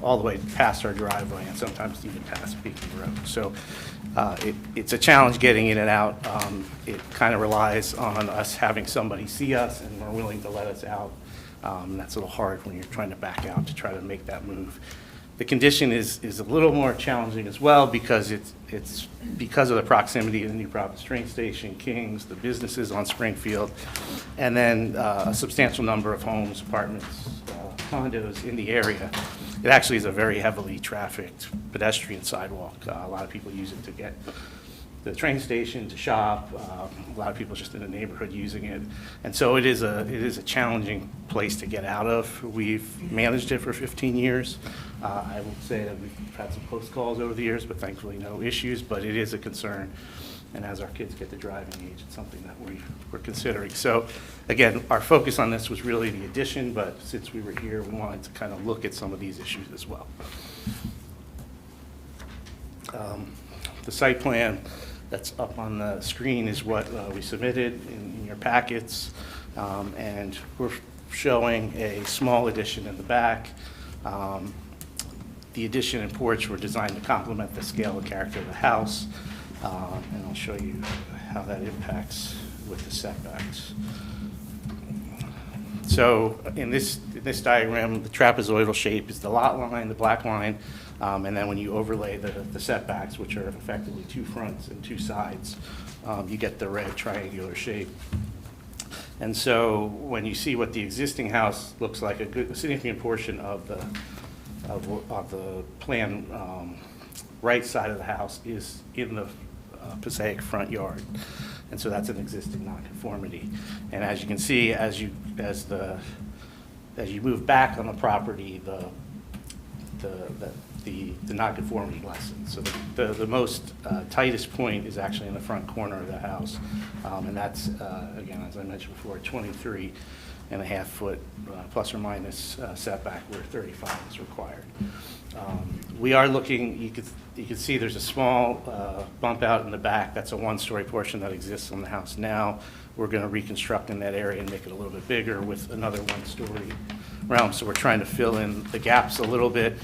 all the way past our driveway and sometimes even past Beacon Road. So it's a challenge getting in and out. It kind of relies on us having somebody see us and we're willing to let us out. That's a little hard when you're trying to back out to try to make that move. The condition is a little more challenging as well because it's because of the proximity to the New Providence train station, Kings, the businesses on Springfield, and then a substantial number of homes, apartments, condos in the area. It actually is a very heavily trafficked pedestrian sidewalk. A lot of people use it to get to the train station, to shop. A lot of people just in the neighborhood using it. And so it is a challenging place to get out of. We've managed it for 15 years. I would say that we've had some close calls over the years, but thankfully no issues, but it is a concern. And as our kids get to driving age, it's something that we're considering. So again, our focus on this was really the addition, but since we were here, we wanted to kind of look at some of these issues as well. The site plan that's up on the screen is what we submitted in your packets, and we're showing a small addition in the back. The addition and porch were designed to complement the scale and character of the house, and I'll show you how that impacts with the setbacks. So in this diagram, the trapezoidal shape is the lot line, the black line, and then when you overlay the setbacks, which are effectively two fronts and two sides, you get the red triangular shape. And so when you see what the existing house looks like, a significant portion of the plan right side of the house is in the Passaic front yard. And so that's an existing nonconformity. And as you can see, as you move back on the property, the nonconformity lessens. So the most tightest point is actually in the front corner of the house. And that's, again, as I mentioned before, 23.5-foot plus or minus setback where 35 is required. We are looking, you can see there's a small bump out in the back. That's a one-story portion that exists on the house now. We're going to reconstruct in that area and make it a little bit bigger with another one-story realm. So we're trying to fill in the gaps a little bit.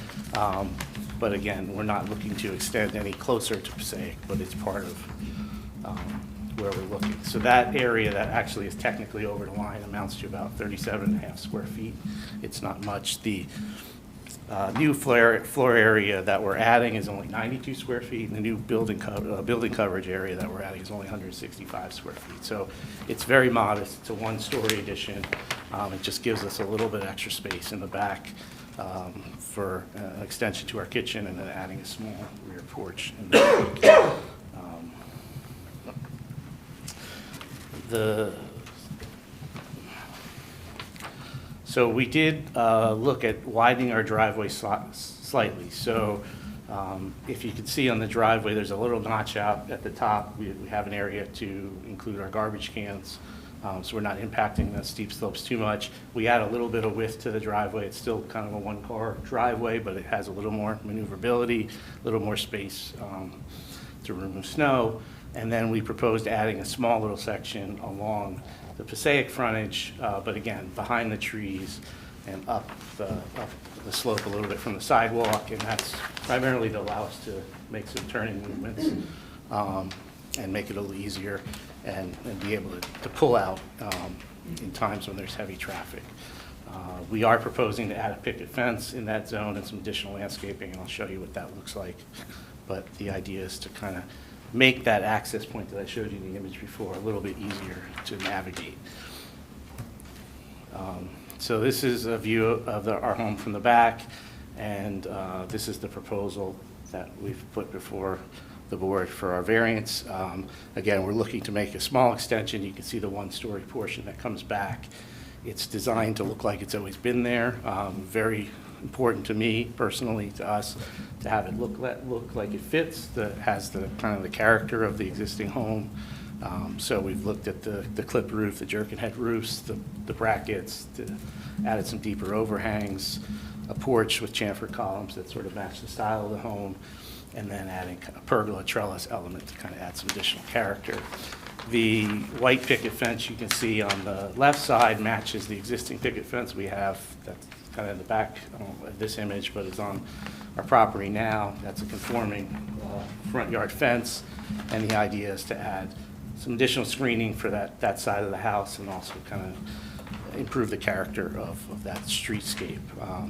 But again, we're not looking to extend any closer to Passaic, but it's part of where we're looking. So that area that actually is technically over the line amounts to about 37.5 square feet. It's not much. The new floor area that we're adding is only 92 square feet, and the new building coverage area that we're adding is only 165 square feet. So it's very modest. It's a one-story addition. It just gives us a little bit extra space in the back for an extension to our kitchen, and then adding a small rear porch in the back. So we did look at widening our driveway slightly. So if you can see on the driveway, there's a little notch out at the top. We have an area to include our garbage cans, so we're not impacting the steep slopes too much. We add a little bit of width to the driveway. It's still kind of a one-car driveway, but it has a little more maneuverability, a little more space to remove snow. And then we proposed adding a small little section along the Passaic frontage, but again, behind the trees and up the slope a little bit from the sidewalk. And that's primarily to allow us to make some turning movements and make it a little easier and be able to pull out in times when there's heavy traffic. We are proposing to add a picket fence in that zone and some additional landscaping, and I'll show you what that looks like. But the idea is to kind of make that access point that I showed you in the image before a little bit easier to navigate. So this is a view of our home from the back, and this is the proposal that we've put before the board for our variance. Again, we're looking to make a small extension. You can see the one-story portion that comes back. It's designed to look like it's always been there. Very important to me personally, to us, to have it look like it fits, that has the kind of the character of the existing home. So we've looked at the clip roof, the jerkin head roofs, the brackets, added some deeper overhangs, a porch with chamfered columns that sort of match the style of the home, and then adding a pergola trellis element to kind of add some additional character. The white picket fence you can see on the left side matches the existing picket fence we have. That's kind of in the back of this image, but it's on our property now. That's a conforming front yard fence, and the idea is to add some additional screening for that side of the house and also kind of improve the character of that streetscape.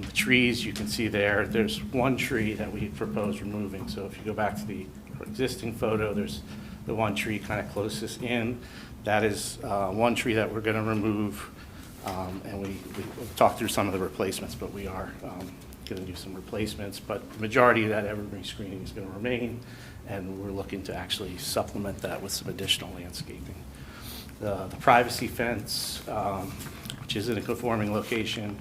The trees you can see there's one tree that we proposed removing. So if you go back to the existing photo, there's the one tree kind of closest in. That is one tree that we're going to remove. And we'll talk through some of the replacements, but we are going to do some replacements. But the majority of that evergreen screening is going to remain, and we're looking to actually supplement that with some additional landscaping. The privacy fence, which is in a conforming location,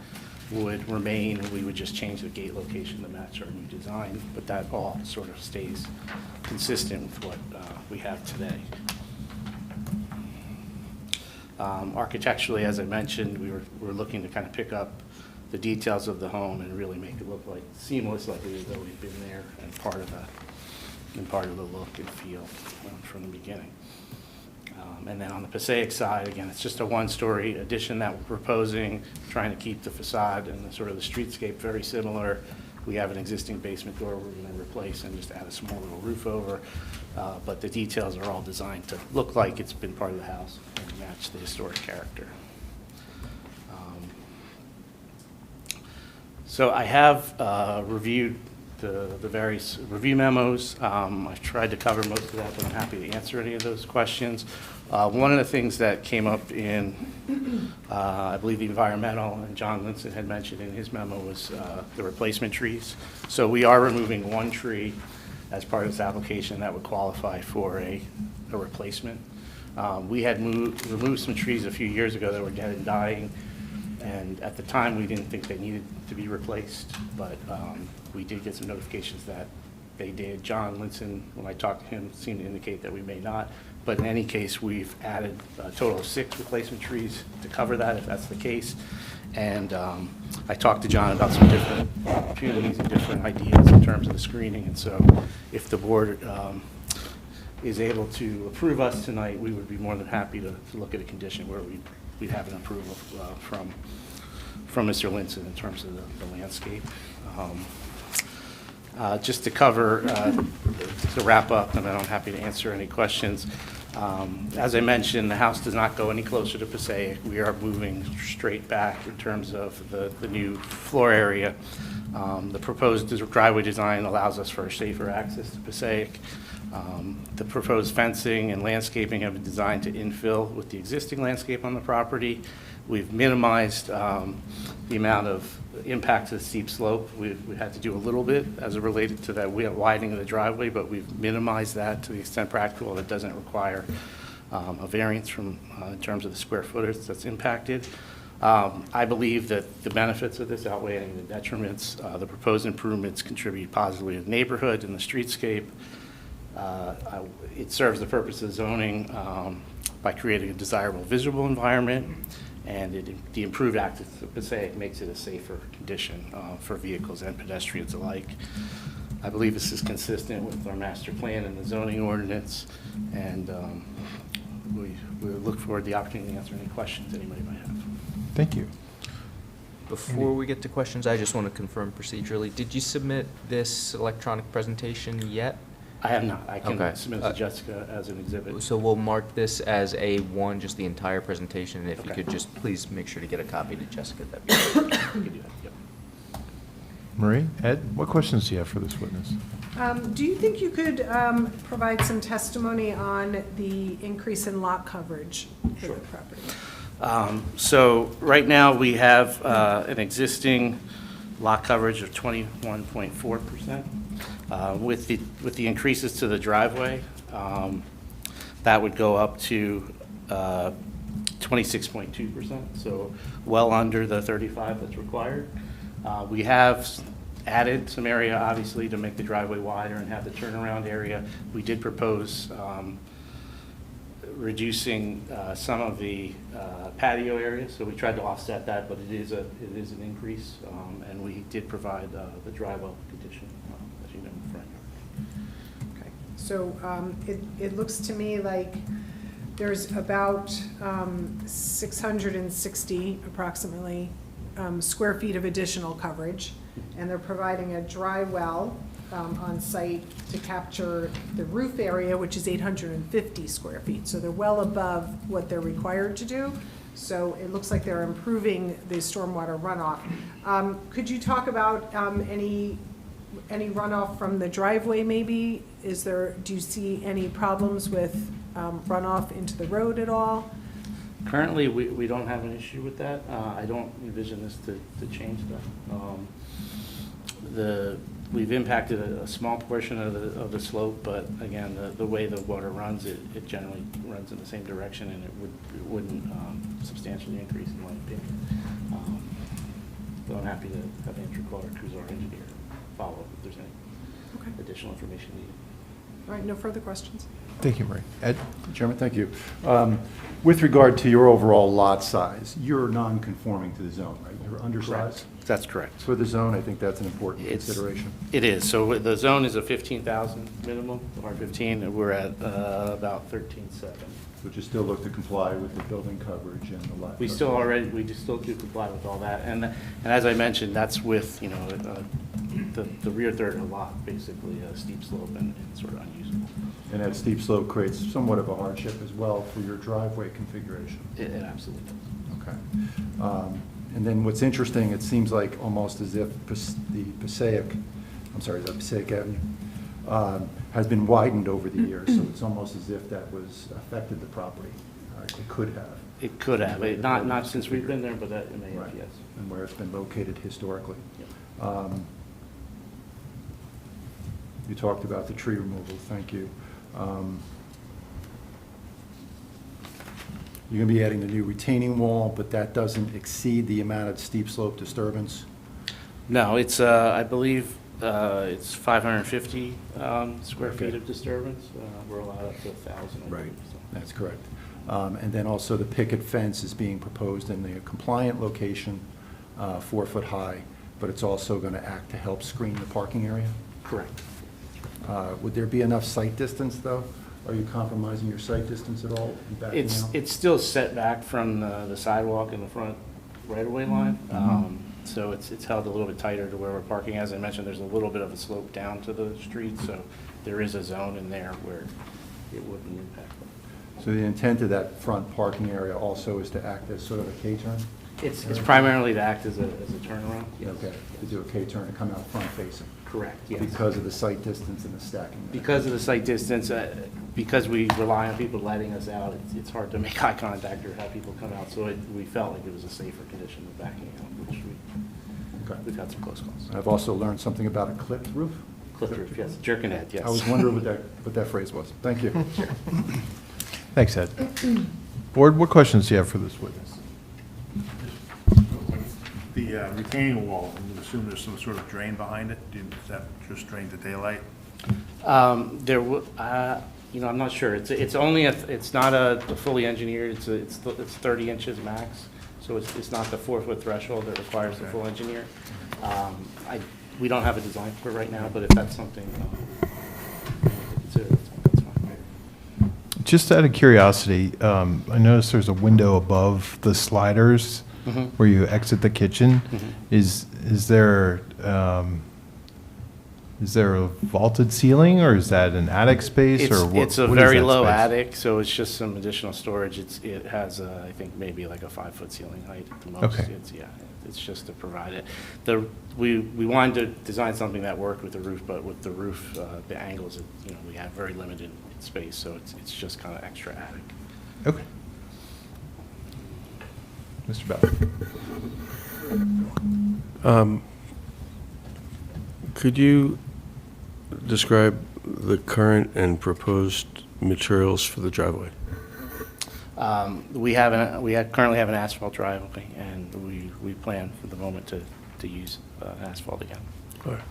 would remain. We would just change the gate location to match our new design, but that all sort of stays consistent with what we have today. Architecturally, as I mentioned, we're looking to kind of pick up the details of the home and really make it look like seamless, like it is always been there and part of the look and feel from the beginning. And then on the Passaic side, again, it's just a one-story addition that we're proposing, trying to keep the facade and the sort of the streetscape very similar. We have an existing basement door we're going to replace and just add a small little roof over. But the details are all designed to look like it's been part of the house and match the historic character. So I have reviewed the various review memos. I've tried to cover most of that, but I'm happy to answer any of those questions. One of the things that came up in, I believe, the environmental, and John Linson had mentioned in his memo, was the replacement trees. So we are removing one tree as part of this application that would qualify for a replacement. We had removed some trees a few years ago that were dead and dying, and at the time, we didn't think they needed to be replaced, but we did get some notifications that they did. John Linson, when I talked to him, seemed to indicate that we may not. But in any case, we've added a total of 6 replacement trees to cover that, if that's the case. And I talked to John about some different opportunities and different ideas in terms of the screening. And so if the board is able to approve us tonight, we would be more than happy to look at a condition where we'd have an approval from Mr. Linson in terms of the landscape. Just to cover, to wrap up, and then I'm happy to answer any questions. As I mentioned, the house does not go any closer to Passaic. We are moving straight back in terms of the new floor area. The proposed driveway design allows us for safer access to Passaic. The proposed fencing and landscaping have been designed to infill with the existing landscape on the property. We've minimized the amount of impact to the steep slope. We had to do a little bit as it related to that widening of the driveway, but we've minimized that to the extent practical. It doesn't require a variance from in terms of the square footage that's impacted. I believe that the benefits of this outweigh any of the detriments. The proposed improvements contribute positively to the neighborhood and the streetscape. It serves the purpose of zoning by creating a desirable visual environment, and the improved access to Passaic makes it a safer condition for vehicles and pedestrians alike. I believe this is consistent with our master plan and the zoning ordinance, and we look forward to the opportunity to answer any questions anybody might have. Thank you. Before we get to questions, I just want to confirm procedurally, did you submit this electronic presentation yet? I have not. I can Okay. submit it to Jessica as an exhibit. So we'll mark this as A1, just the entire presentation, and if you Okay. could just please make sure to get a copy to Jessica, that'd be great. You can do that, yep. Marie, Ed, what questions do you have for this witness? Do you think you could provide some testimony on the increase in lot coverage for Sure. the property? So right now, we have an existing lot coverage of 21.4%. With the increases to the driveway, that would go up to 26.2%, so well under the 35 that's required. We have added some area, obviously, to make the driveway wider and have the turnaround area. We did propose reducing some of the patio area, so we tried to offset that, but it is an increase, and we did provide the dry well condition, as you know, in the front yard. Okay, so it looks to me like there's about 660 approximately square feet of additional coverage, and they're providing a dry well on site to capture the roof area, which is 850 square feet. So they're well above what they're required to do. So it looks like they're improving the stormwater runoff. Could you talk about any runoff from the driveway maybe? Do you see any problems with runoff into the road at all? Currently, we don't have an issue with that. I don't envision this to change that. We've impacted a small portion of the slope, but again, the way the water runs, it generally runs in the same direction, and it wouldn't substantially increase in my opinion. But I'm happy to have Andrew Clark, who's our engineer, follow up if there's any additional information needed. All right, no further questions? Thank you, Marie. Ed? Chairman, thank you. With regard to your overall lot size, you're non-conforming to the zone, right? You're undersized That's correct. for the zone. I think that's an important consideration. It is. So the zone is a 15,000 minimum, R15, and we're at about 13.7. But you still look to comply with the building coverage and the lot. We still do comply with all that. And as I mentioned, that's with, the rear third of the lot, basically a steep slope and sort of unusable. And that steep slope creates somewhat of a hardship as well for your driveway configuration. It absolutely does. Okay. And then what's interesting, it seems like almost as if the Passaic Avenue has been widened over the years, so it's almost as if that was affected the property. It could have. It could have. Not since we've been there, but it may have, Right. yes. And where it's been located historically. Yep. You talked about the tree removal, thank you. You're going to be adding the new retaining wall, but that doesn't exceed the amount of steep slope disturbance? No, it's, I believe, it's 550 square Okay. feet of disturbance. We're allowed up to 1,000, I Right, believe, so. that's correct. And then also the picket fence is being proposed in the compliant location, 4 foot high, but it's also going to act to help screen the parking area? Correct. Would there be enough sight distance, though? Are you compromising your sight distance at all in backing out? It's still set back from the sidewalk in the front right-of-way line. So it's held a little bit tighter to where we're parking. As I mentioned, there's a little bit of a slope down to the street, so there is a zone in there where it wouldn't impact. So the intent of that front parking area also is to act as sort of a K-turn? It's primarily to act as a turnaround. Yes. Okay, to do a K-turn, to come out front facing? Correct, yes. Because of the sight distance and the stacking? Because of the sight distance, because we rely on people letting us out, it's hard to make eye contact or have people come out. So we felt like it was a safer condition of backing out, which we've had some close calls. I've also learned something about a clipped roof. Cliff roof, yes. Jerking head, yes. I was wondering what that phrase was. Thank you. Thanks, Ed. Board, what questions do you have for this witness? The retaining wall, I'm gonna assume there's some sort of drain behind it. Does that just drain the daylight? I'm not sure. It's only it's not a fully engineered. It's 30 inches max. So it's not the 4 foot threshold that requires the full engineer. We don't have a design for it right now, but if that's something consider, that's fine. Just out of curiosity, I noticed there's a window above the sliders where you exit the kitchen. Is there a vaulted ceiling, or is that an attic space, or what? It's a what is very that low space? attic, so it's just some additional storage. It has, I think, maybe like a 5 foot ceiling height at the most. Okay. It's just to provide it. We wanted to design something that worked with the roof, but with the roof, the angles, we have very limited space, so it's just kind of extra attic. Okay. Mr. Bell. Could you describe the current and proposed materials for the driveway? We currently have an asphalt driveway, and we plan for the moment to use asphalt again. All right.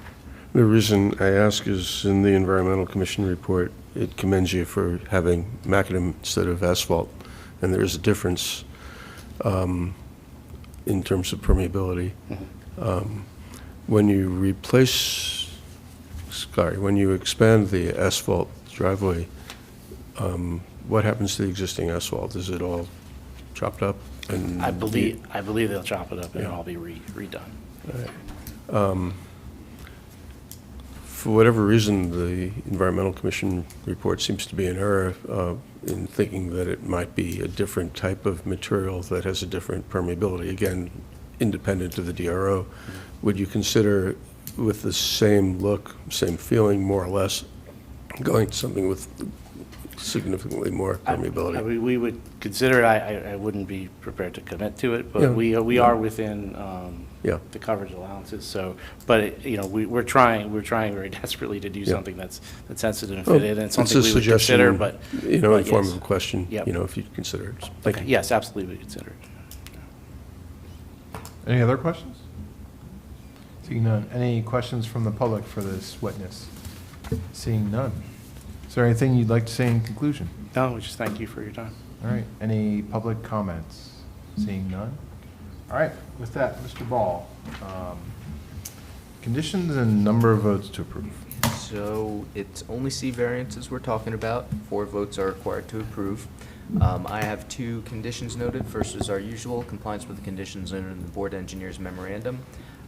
The reason I ask is in the Environmental Commission report, it commends you for having macadam instead of asphalt, and there is a difference in terms of permeability. When you expand the asphalt driveway, what happens to the existing asphalt? Is it all chopped up? And I believe they'll chop it up and Yeah. it'll all be redone. All right. For whatever reason, the Environmental Commission report seems to be in error in thinking that it might be a different type of material that has a different permeability, again, independent of the DRO. Would you consider, with the same look, same feeling, more or less, going to something with significantly more permeability? We would consider it. I wouldn't be prepared to commit to it, but Yeah. we are within Yeah. the coverage allowances. So, but we're trying very desperately to do Yeah. something that's sensitive and Well, fit in, and it's something a we would suggestion, consider. But in but form yes. of a question, Yep. if you'd consider it. Thank Okay. you. Yes, absolutely, we consider it. Any other questions? Seeing none. Any questions from the public for this witness? Seeing none. Is there anything you'd like to say in conclusion? No, we just thank you for your time. All right. Any public comments? Seeing none. All right. With that, Mr. Ball, conditions and number of votes to approve. So it's only C variances we're talking about. 4 votes are required to approve. I have 2 conditions noted. First is our usual, compliance with the conditions noted in the board engineer's memorandum.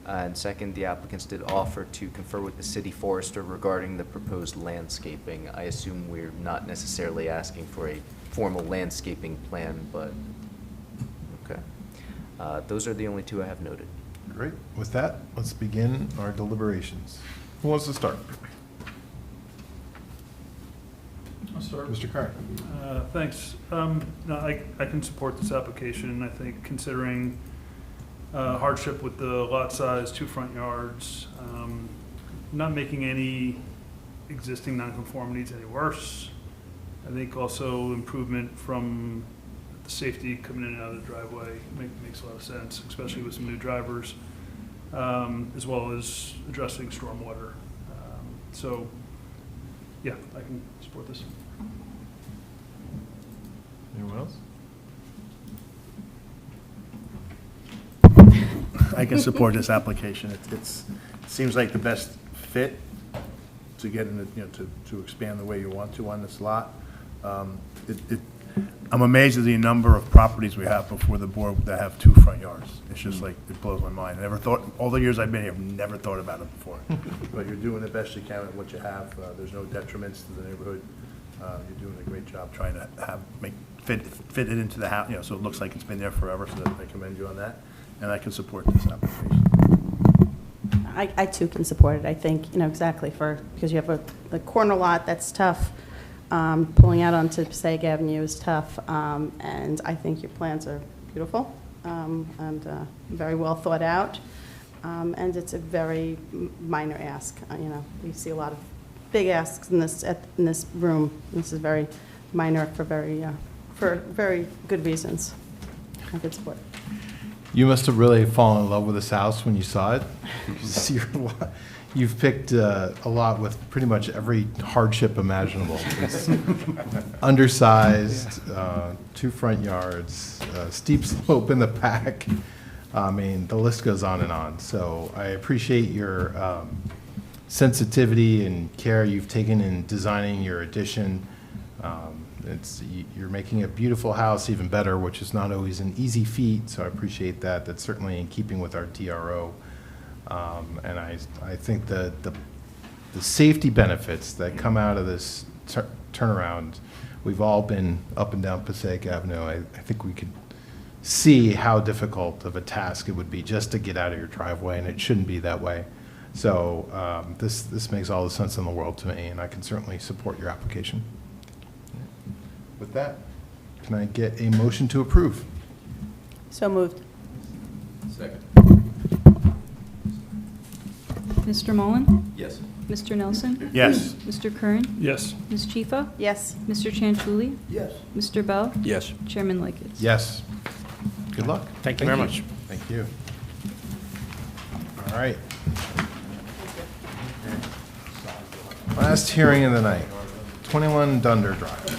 And second, the applicants did offer to confer with the city forester regarding the proposed landscaping. I assume we're not necessarily asking for a formal landscaping plan, but, okay. Those are the only 2 I have noted. Great. With that, let's begin our deliberations. Who wants to start? I'll start. Mr. Curran. Thanks. No, I can support this application. I think considering hardship with the lot size, 2 front yards, not making any existing nonconformities any worse. I think also improvement from the safety coming in and out of the driveway makes a lot of sense, especially with some new drivers, as well as addressing stormwater. So, yeah, I can support this. Anyone else? I can support this application. It seems like the best fit to get in, to expand the way you want to on this lot. I'm amazed at the number of properties we have before the board that have 2 front yards. It's just like, it blows my mind. I never thought, all the years I've been here, I've never thought about it before. But you're doing the best you can with what you have. There's no detriments to the neighborhood. You're doing a great job trying to fit it into the house, so it looks like it's been there forever, so I commend you on that. And I can support this application. I too can support it. I think, exactly because you have a corner lot that's tough. Pulling out onto Passaic Avenue is tough. And I think your plans are beautiful and very well thought out. And it's a very minor ask. We see a lot of big asks in this room. This is very minor for very good reasons. I could support it. You must have really fallen in love with this house when you saw it. Because you've picked a lot with pretty much every hardship imaginable. It's undersized, 2 front yards, steep slope in the back. I mean, the list goes on and on. So I appreciate your sensitivity and care you've taken in designing your addition. You're making a beautiful house even better, which is not always an easy feat, so I appreciate that. That's certainly in keeping with our DRO. And I think the safety benefits that come out of this turnaround, we've all been up and down Passaic Avenue. I think we could see how difficult of a task it would be just to get out of your driveway, and it shouldn't be that way. So this makes all the sense in the world to me, and I can certainly support your application. With that, can I get a motion to approve? So moved. Second. Mr. Mullen? Yes. Mr. Nelson? Yes. Mr. Curran? Yes. Ms. Chifa? Yes. Mr. Chanchuli? Yes. Mr. Bell? Yes. Chairman Likens? Yes. Good luck. Thank you very much. Thank you. All right. Last hearing of the night, 21 Dunder Drive.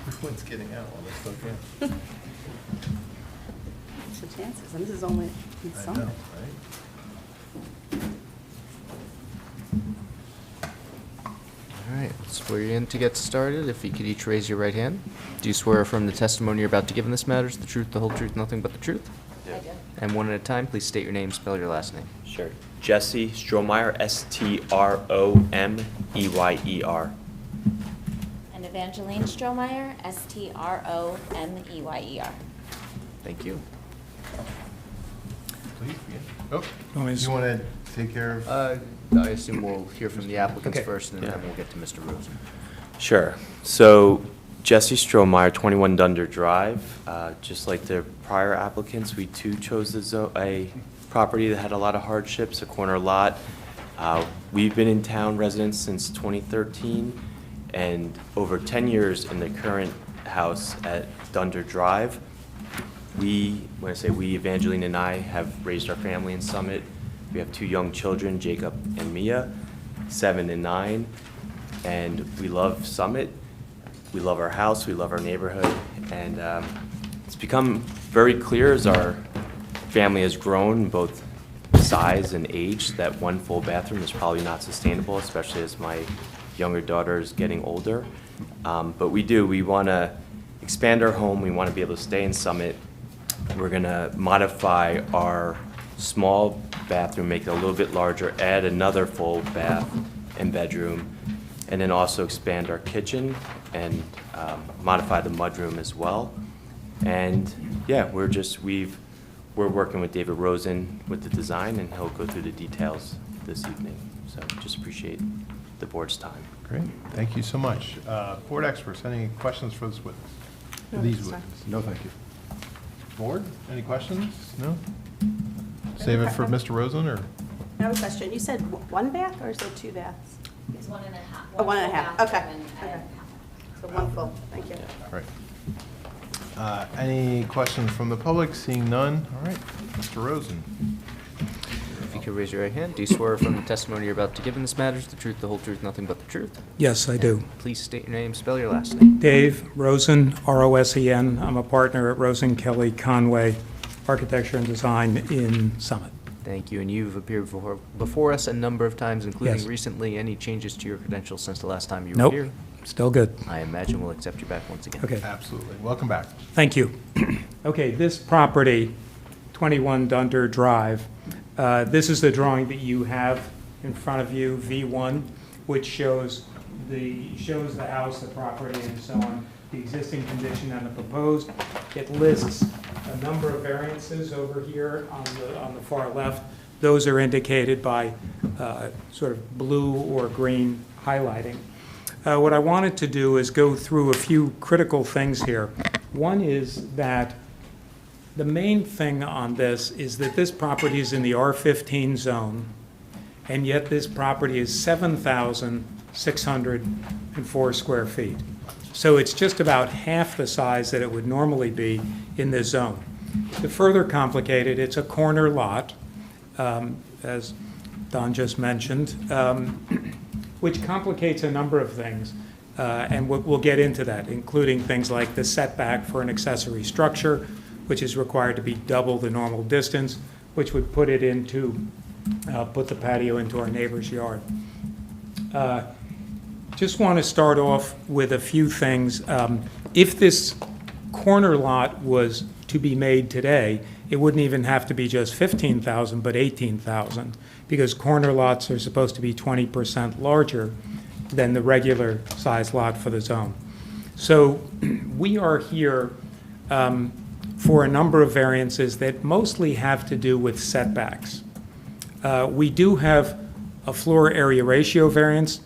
Everyone's getting out while they're still can. What's the chances? And this is only in I know, summer. right? All right, let's swear you in to get started. If you could each raise your right hand. Do you swear affirm the testimony you're about to give in this matter is the truth, the whole truth, nothing but the truth? I do. And one at a time, please state your name, spell your last name. Sure. Jesse Stromeyer, Stromeyer. And Evangeline Stromeyer, Stromeyer. Thank you. Please begin. Oh, you want to take care of? I assume we'll hear from the applicants Okay. first, and Yeah. then we'll get to Mr. Rosen. Sure. So Jesse Stromeyer, 21 Dunder Drive. Just like the prior applicants, we too chose a property that had a lot of hardships, a corner lot. We've been in town residents since 2013, and over 10 years in the current house at Dunder Drive. When I say we, Evangeline and I have raised our family in Summit. We have 2 young children, Jacob and Mia, 7 and 9, and we love Summit. We love our house, we love our neighborhood, and it's become very clear as our family has grown, both size and age, that 1 full bathroom is probably not sustainable, especially as my younger daughter is getting older. But we want to expand our home, we want to be able to stay in Summit. We're going to modify our small bathroom, make it a little bit larger, add another full bath and bedroom, and then also expand our kitchen and modify the mudroom as well. And yeah, we've we're working with David Rosen with the design, and he'll go through the details this evening. So just appreciate the board's time. Great, thank you so much. Board experts, any questions for this witness? These witnesses? No, thank you. Board, any questions? No? Save it for Mr. Rosen, or? I have a question. You said one bath, or is there two baths? It's 1.5. Oh, 1.5, full okay. bathroom and- Okay. So one full, thank you. All right. Any questions from the public? Seeing none? All right, Mr. Rosen. If you could raise your right hand, do you swear from the testimony you're about to give in this matter is the truth, the whole truth, nothing but the truth? Yes, I do. Please state your name, spell your last name. Dave Rosen, R-O-S-E-N. I'm a partner at Rosen, Kelly, Conway Architecture and Design in Summit. Thank you, and you've appeared before us a number of times, including Yes. recently. Any changes to your credentials since the last time you were Nope, here? still good. I imagine we'll accept you back once again. Okay, Absolutely. Welcome back. thank you. Okay, this property, 21 Dunder Drive, this is the drawing that you have in front of you, V1, which shows the house, the property, and so on, the existing condition and the proposed. It lists a number of variances over here on the far left. Those are indicated by sort of blue or green highlighting. What I wanted to do is go through a few critical things here. One is that the main thing on this is that this property is in the R15 zone, and yet this property is 7,604 square feet. So it's just about half the size that it would normally be in this zone. To further complicate it, it's a corner lot, as Don just mentioned, which complicates a number of things, and we'll get into that, including things like the setback for an accessory structure, which is required to be double the normal distance, which would put it into, put the patio into our neighbor's yard. Just want to start off with a few things. If this corner lot was to be made today, it wouldn't even have to be just 15,000, but 18,000, because corner lots are supposed to be 20% larger than the regular size lot for the zone. So we are here for a number of variances that mostly have to do with setbacks. We do have a floor area ratio variance,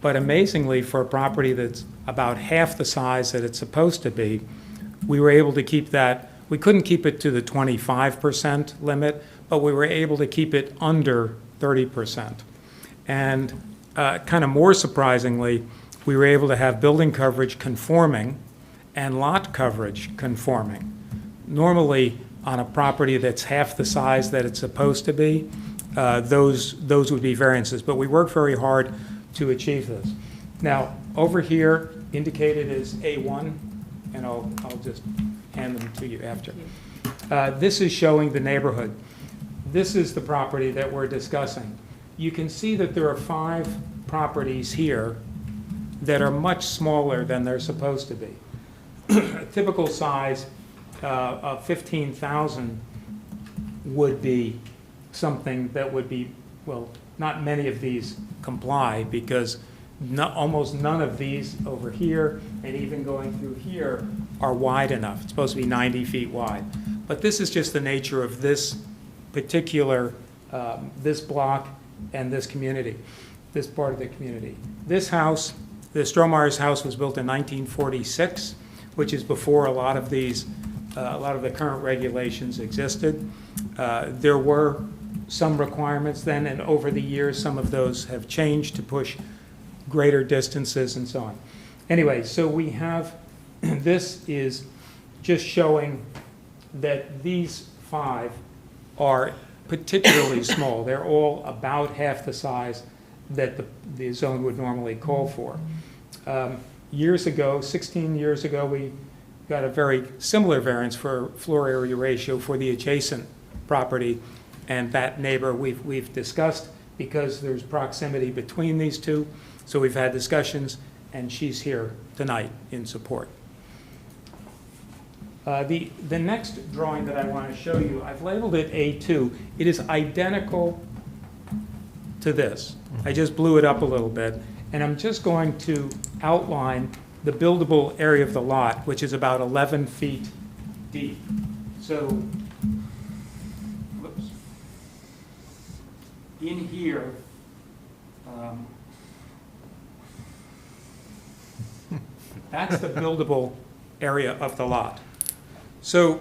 but amazingly, for a property that's about half the size that it's supposed to be, we were able to keep that. We couldn't keep it to the 25% limit, but we were able to keep it under 30%. And kind of more surprisingly, we were able to have building coverage conforming and lot coverage conforming. Normally, on a property that's half the size that it's supposed to be, those would be variances. But we worked very hard to achieve this. Now, over here, indicated as A1, and I'll just hand them to you after. This is showing the neighborhood. This is the property that we're discussing. You can see that there are 5 properties here that are much smaller than they're supposed to be. A typical size of 15,000 would be something that would be, well, not many of these comply, because almost none of these over here and even going through here are wide enough. It's supposed to be 90 feet wide. But this is just the nature of this particular, this block and this community, this part of the community. This house, the Strohmeyer's house, was built in 1946, which is before a lot of these, a lot of the current regulations existed. There were some requirements then, and over the years, some of those have changed to push greater distances and so on. Anyway, so we have, this is just showing that these 5 are particularly small. They're all about half the size that the zone would normally call for. Years ago, 16 years ago, we got a very similar variance for floor area ratio for the adjacent property, and that neighbor we've discussed because there's proximity between these two. So we've had discussions, and she's here tonight in support. The next drawing that I want to show you, I've labeled it A2. It is identical to this. I just blew it up a little bit, and I'm just going to outline the buildable area of the lot, which is about 11 feet deep. So in here, that's the buildable area of the lot. So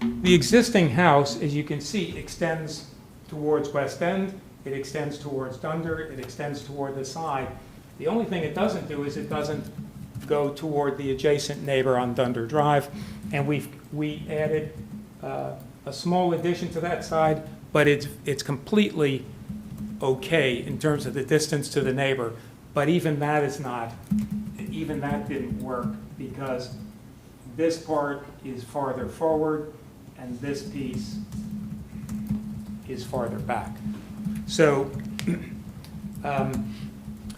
the existing house, as you can see, extends towards West End, it extends towards Dunder, it extends toward the side. The only thing it doesn't do is it doesn't go toward the adjacent neighbor on Dunder Drive. And we added a small addition to that side, but it's completely okay in terms of the distance to the neighbor. But even that didn't work because this part is farther forward and this piece is farther back. So,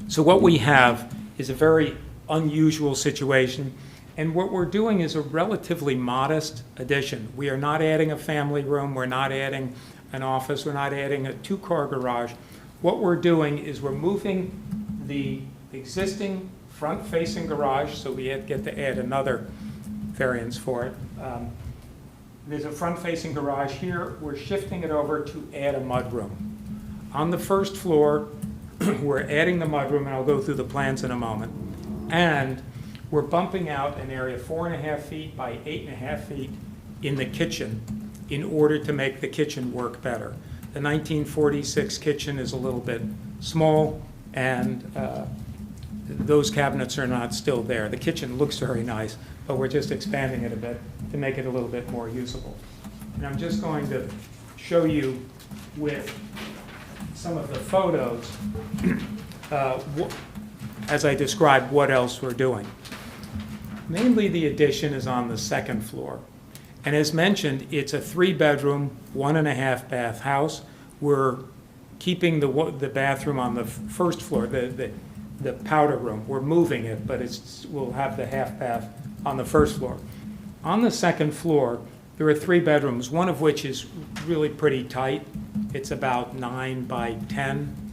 so what we have is a very unusual situation. And what we're doing is a relatively modest addition. We are not adding a family room. We're not adding an office. We're not adding a two-car garage. What we're doing is we're moving the existing front-facing garage, so we get to add another variance for it. There's a front-facing garage here. We're shifting it over to add a mudroom. On the first floor, we're adding the mudroom, and I'll go through the plans in a moment. And we're bumping out an area 4.5 feet by 8.5 feet in the kitchen in order to make the kitchen work better. The 1946 kitchen is a little bit small, and those cabinets are not still there. The kitchen looks very nice, but we're just expanding it a bit to make it a little bit more usable. And I'm just going to show you with some of the photos as I describe what else we're doing. Mainly the addition is on the second floor. And as mentioned, it's a 3-bedroom, 1.5 bath house. We're keeping the bathroom on the first floor, the powder room. We're moving it, but we'll have the half bath on the first floor. On the second floor, there are 3 bedrooms, one of which is really pretty tight. It's about 9 by 10.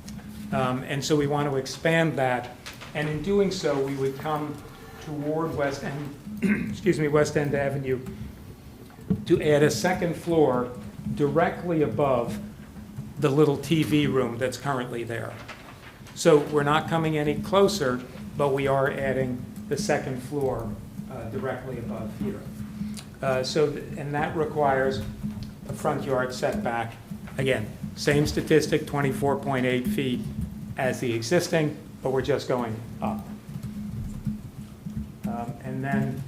And so we want to expand that. And in doing so, we would come toward West End, excuse me, West End Avenue to add a second floor directly above the little TV room that's currently there. So we're not coming any closer, but we are adding the second floor directly above here. And that requires a front yard setback. Again, same statistic, 24.8 feet as the existing, but we're just going up. And then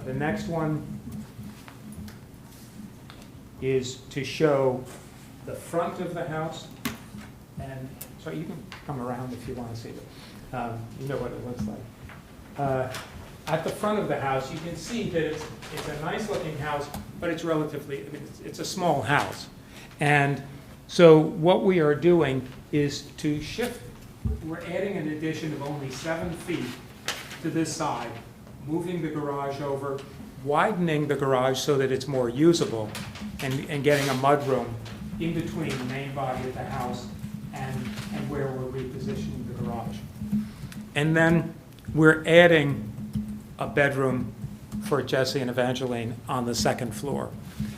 the next one is to show the front of the house. And so you can come around if you want to see it. You know what it looks like. At the front of the house, you can see that it's a nice looking house, but it's relatively, it's a small house. And so what we are doing is to shift, we're adding an addition of only 7 feet to this side, moving the garage over, widening the garage so that it's more usable, and getting a mudroom in between the main body of the house and where we're repositioning the garage. And then we're adding a bedroom for Jesse and Evangeline on the second floor.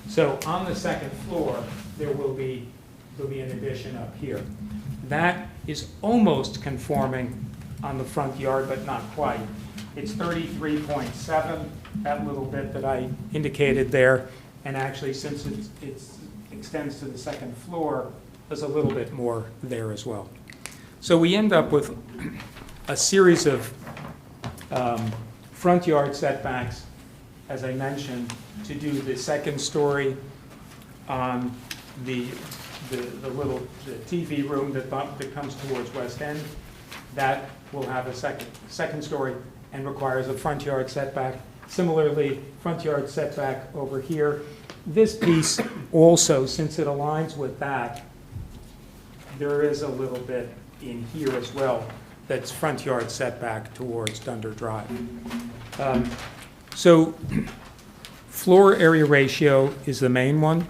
So on the second floor, there'll be an addition up here. That is almost conforming on the front yard, but not quite. It's 33.7, that little bit that I indicated there. And actually, since it extends to the second floor, there's a little bit more there as well. So we end up with a series of front yard setbacks, as I mentioned, to do the second story on the TV room that comes towards West End. That will have a second story and requires a front yard setback. Similarly, front yard setback over here. This piece also, since it aligns with that, there is a little bit in here as well that's front yard setback towards Dunder Drive. So floor area ratio is the main one,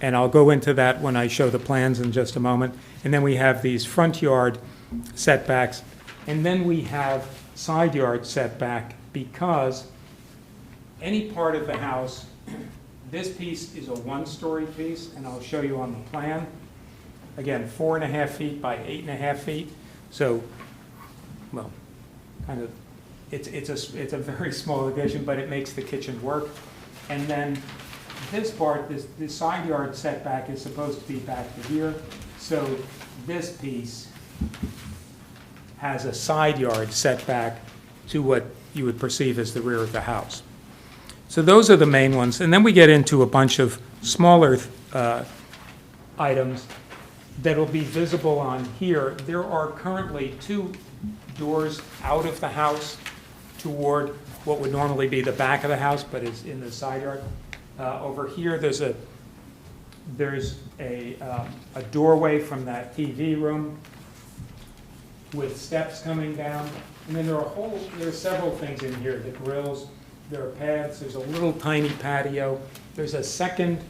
and I'll go into that when I show the plans in just a moment. And then we have these front yard setbacks, and then we have side yard setback, because any part of the house, this piece is a 1-story piece, and I'll show you on the plan. again, 4.5 feet by 8.5 feet. So, well, kind of, it's a very small addition, but it makes the kitchen work. And then this part, the side yard setback is supposed to be back to here. So this piece has a side yard setback to what you would perceive as the rear of the house. So those are the main ones. And then we get into a bunch of smaller items that will be visible on here. There are currently 2 doors out of the house toward what would normally be the back of the house, but is in the side yard. Over here, there's a doorway from that TV room with steps coming down. And then there are several things in here, the grills, there are paths, there's a little tiny patio. There's a second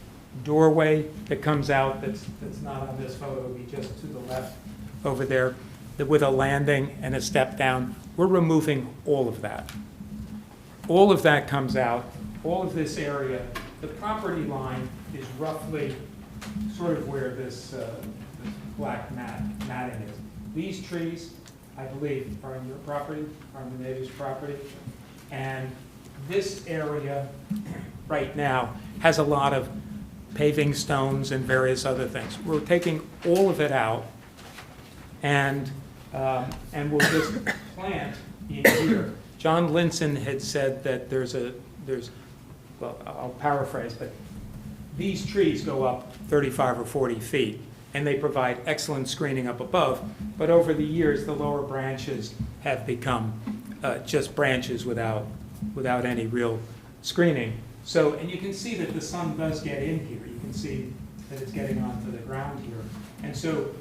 doorway that comes out that's not on this photo, it'll be just to the left over there, with a landing and a step down. We're removing all of that. All of that comes out, all of this area. The property line is roughly sort of where this black matting is. These trees, I believe, are on your property, are on the neighbor's property. And this area right now has a lot of paving stones and various other things. We're taking all of it out and we'll just plant in here. John Linson had said that well, I'll paraphrase, but these trees go up 35 or 40 feet, and they provide excellent screening up above, but over the years, the lower branches have become just branches without any real screening. So, and you can see that the sun does get in here. You can see that it's getting onto the ground here. And so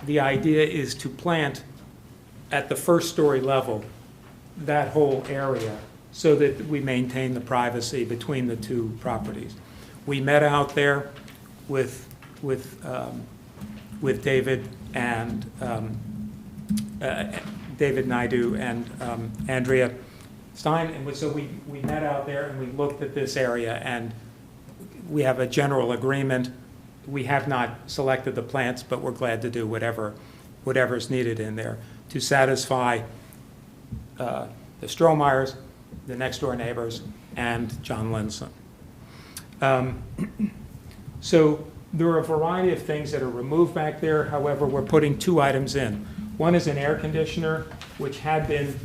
the idea is to plant at the first story level that whole area so that we maintain the privacy between the 2 properties. We met out there with David and David Naidu and Andrea Stein, and so we met out there and we looked at this area, and we have a general agreement. We have not selected the plants, but we're glad to do whatever's needed in there to satisfy the Strohmeyers, the next door neighbors, and John Linson. So there are a variety of things that are removed back there. However, we're putting 2 items in. One is an air conditioner, which had been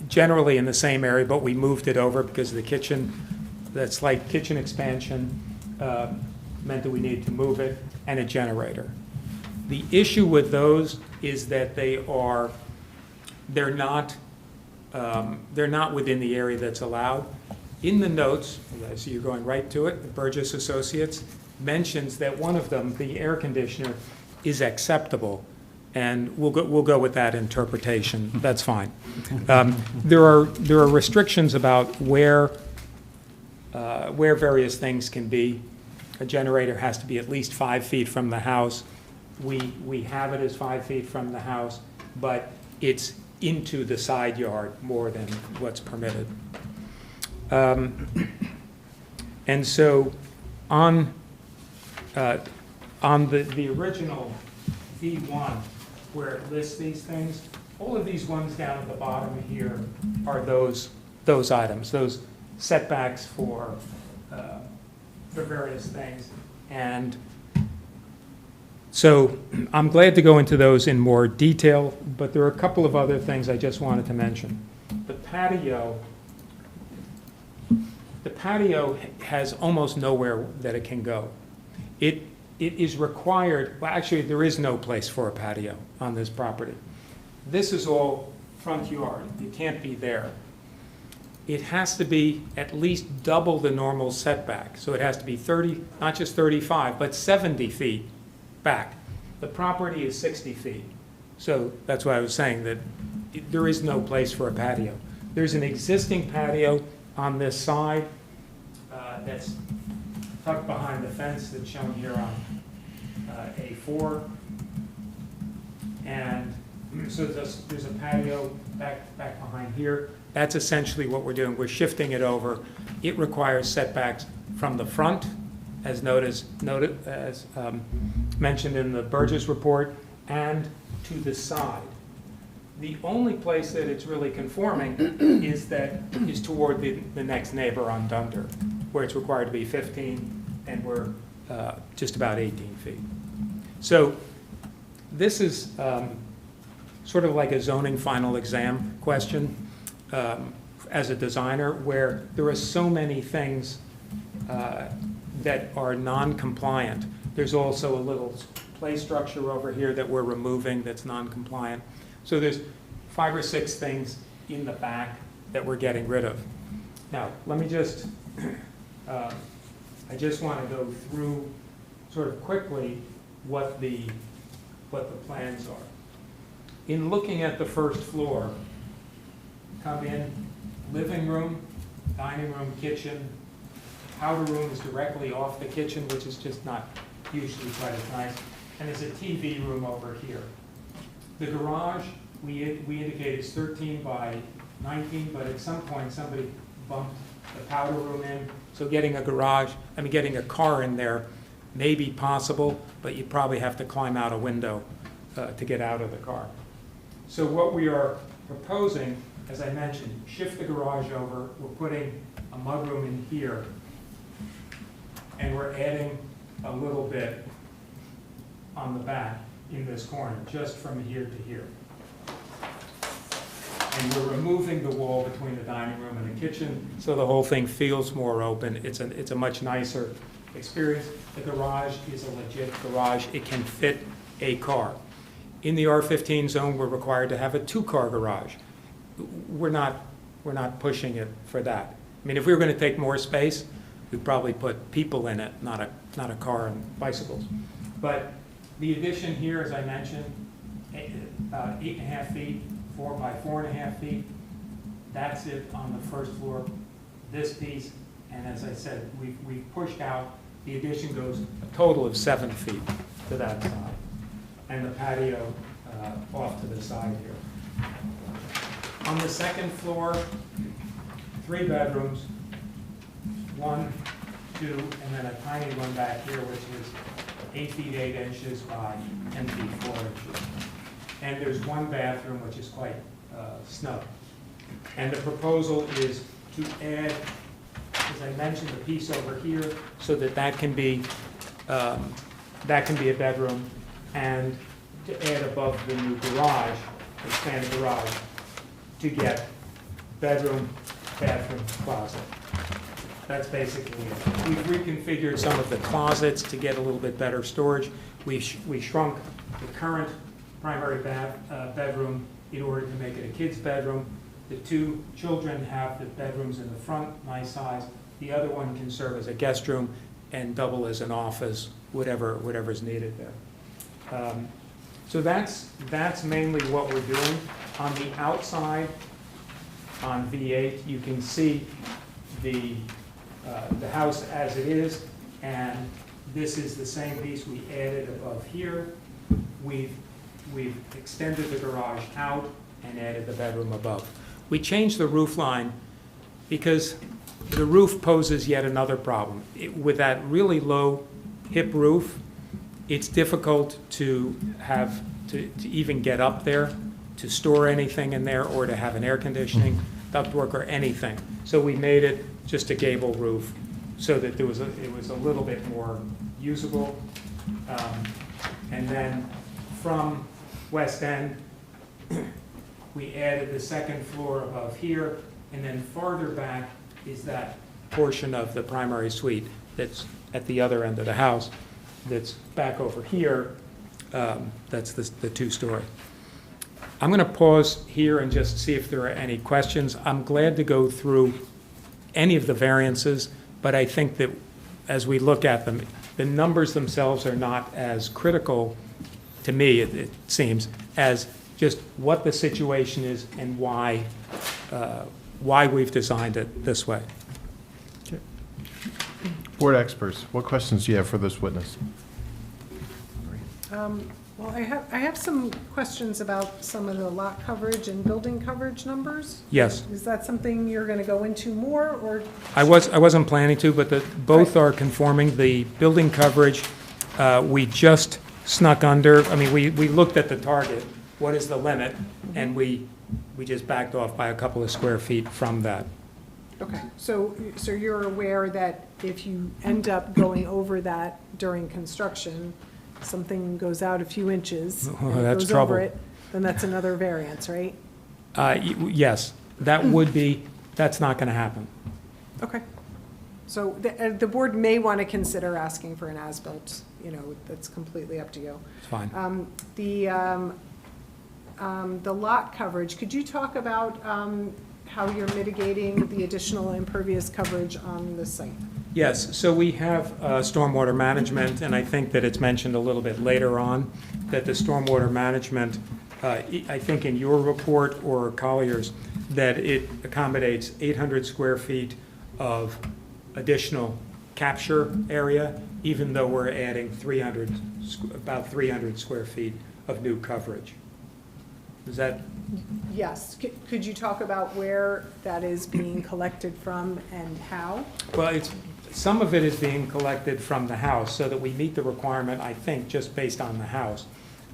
generally in the same area, but we moved it over because of the kitchen. That slight kitchen expansion meant that we needed to move it, and a generator. The issue with those is that they're not within the area that's allowed. In the notes, so you're going right to it, the Burgess Associates mentions that one of them, the air conditioner, is acceptable, and we'll go with that interpretation. That's fine. There are restrictions about where various things can be. A generator has to be at least 5 feet from the house. We have it as 5 feet from the house, but it's into the side yard more than what's permitted. And so on the original V1, where it lists these things, all of these ones down at the bottom here are those items, those setbacks for various things. And so I'm glad to go into those in more detail, but there are a couple of other things I just wanted to mention. The patio has almost nowhere that it can go. It is required, well, actually, there is no place for a patio on this property. This is all front yard. You can't be there. It has to be at least double the normal setback. So it has to be 30, not just 35, but 70 feet back. The property is 60 feet. So that's why I was saying that there is no place for a patio. There's an existing patio on this side that's tucked behind the fence that's shown here on A4. And so there's a patio back behind here. That's essentially what we're doing. We're shifting it over. It requires setbacks from the front as mentioned in the Burgess report, and to the side. The only place that it's really conforming is toward the next neighbor on Dunder, where it's required to be 15, and we're just about 18 feet. So this is sort of like a zoning final exam question as a designer, where there are so many things that are non-compliant. There's also a little play structure over here that we're removing that's non-compliant. So there's 5 or 6 things in the back that we're getting rid of. Now, let me just, I just want to go through sort of quickly what the plans are. In looking at the first floor, come in, living room, dining room, kitchen. Powder room is directly off the kitchen, which is just not usually quite as nice. And there's a TV room over here. The garage, we indicate is 13 by 19, but at some point somebody bumped the powder room in. So getting a car in there may be possible, but you probably have to climb out a window to get out of the car. So what we are proposing, as I mentioned, shift the garage over. We're putting a mudroom in here, and we're adding a little bit on the back in this corner, just from here to here. And we're removing the wall between the dining room and the kitchen, so the whole thing feels more open. It's a much nicer experience. The garage is a legit garage. It can fit a car. In the R15 zone, we're required to have a 2-car garage. We're not pushing it for that. I mean, if we were going to take more space, we'd probably put people in it, not a car and bicycles. But the addition here, as I mentioned, 8.5 feet, 4 by 4.5 feet. That's it on the first floor. This piece, and as I said, we've pushed out. The addition goes a total of 7 feet to that side, and the patio off to the side here. On the second floor, 3 bedrooms, 1, 2, and then a tiny one back here, which is 8 feet 8 inches by 10 feet 4 inches. And there's 1 bathroom, which is quite snug. And the proposal is to add, as I mentioned, a piece over here, so that can be a bedroom, and to add above the new garage, expand the garage, to get bedroom, bathroom, closet. That's basically it. We've reconfigured some of the closets to get a little bit better storage. We shrunk the current primary bedroom in order to make it a kid's bedroom. The 2 children have the bedrooms in the front, nice size. The other one can serve as a guest room and double as an office, whatever's needed there. So that's mainly what we're doing. On the outside, on V8, you can see the house as it is, and this is the same piece we added above here. We've extended the garage out and added the bedroom above. We changed the roof line because the roof poses yet another problem. With that really low hip roof, it's difficult to even get up there, to store anything in there, or to have an air conditioning, ductwork, or anything. So we made it just a gable roof so that it was a little bit more usable. And then from West End, we added the second floor above here, and then farther back is that portion of the primary suite that's at the other end of the house that's back over here. That's the 2-story. I'm going to pause here and just see if there are any questions. I'm glad to go through any of the variances, but I think that as we look at them, the numbers themselves are not as critical to me, it seems, as just what the situation is and why we've designed it this way. Okay. Board experts, what questions do you have for this witness? Well, Well, I have some questions about some of the lot coverage and building coverage numbers. Yes. Is that something you're going to go into more, or? I wasn't planning to, but both Right. are conforming. The building coverage, we just snuck under, I mean, we looked at the target, what is the limit, and we just backed off by a couple of square feet from that. Okay, so you're aware that if you end up going over that during construction, something goes out a few inches, Oh, and it that's goes trouble. over it, then that's another variance, right? Yes, that would be, that's not going to happen. Okay. So the board may want to consider asking for an as-built, that's completely up to you. It's fine. The lot coverage, could you talk about how you're mitigating the additional impervious coverage on the site? Yes, so we have stormwater management, and I think that it's mentioned a little bit later on, that the stormwater management, I think in your report or Collier's, that it accommodates 800 square feet of additional capture area, even though we're adding about 300 square feet of new coverage. Is that, Yes. Could you talk about where that is being collected from and how? well, some of it is being collected from the house, so that we meet the requirement, I think, just based on the house.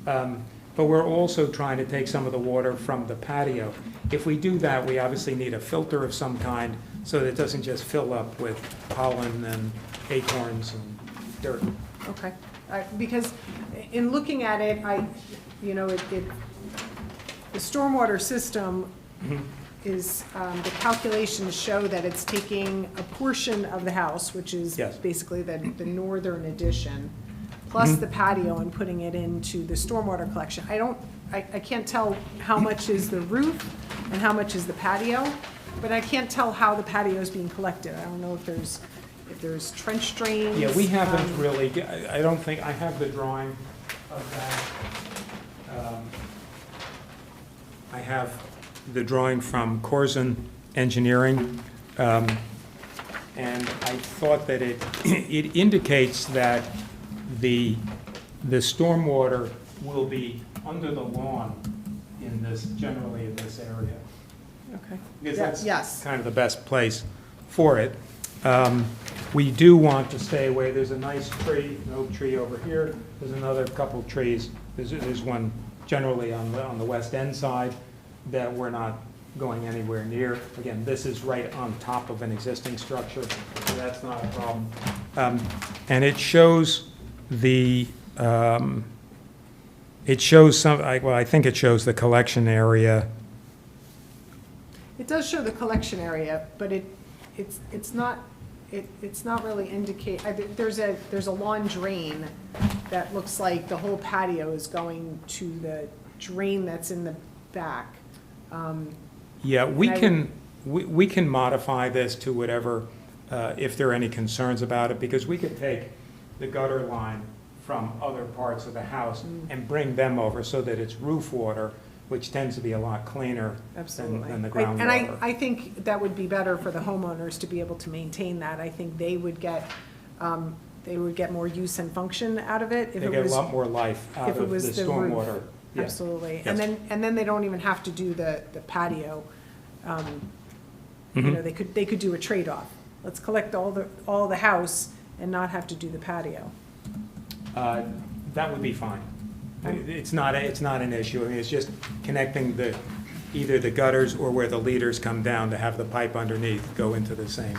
But we're also trying to take some of the water from the patio. If we do that, we obviously need a filter of some kind, so that it doesn't just fill up with pollen and acorns and dirt. Okay. Because in looking at it, the stormwater system is, the calculations show that it's taking a portion of the house, which is Yes. basically the northern addition, plus the patio, and putting it into the stormwater collection. I can't tell how much is the roof and how much is the patio, but I can't tell how the patio is being collected. I don't know if there's trench drains. Yeah, we haven't really, I don't think, I have the drawing of that. I have the drawing from Corson Engineering, and I thought that it indicates that the stormwater will be under the lawn generally in this area. Okay. Because Yes. that's kind of the best place for it. We do want to stay away, there's a nice tree, an oak tree over here, there's another couple trees, there's one generally on the west end side that we're not going anywhere near. Again, this is right on top of an existing structure, so that's not a problem. And it shows I think it shows the collection area. It does show the collection area, but it's not really indicate, there's a lawn drain that looks like the whole patio is going to the drain that's in the back. Yeah, we And we can modify this to whatever, if there are any concerns about it, because we could take the gutter line from other parts of the house and bring them over so that it's roof water, which tends to be a lot cleaner Absolutely. than the And groundwater. I think that would be better for the homeowners to be able to maintain that. I think they would get more use and function out of it if They it get a was. lot more life out if it of the was the roof. stormwater. Yeah. Absolutely. Yes. And then they don't even have to do the patio. Mhm. They could do a trade-off. Let's collect all the house and not have to do the patio. That would be fine. It's not an issue. I mean, it's just connecting either the gutters or where the leaders come down to have the pipe underneath go into the same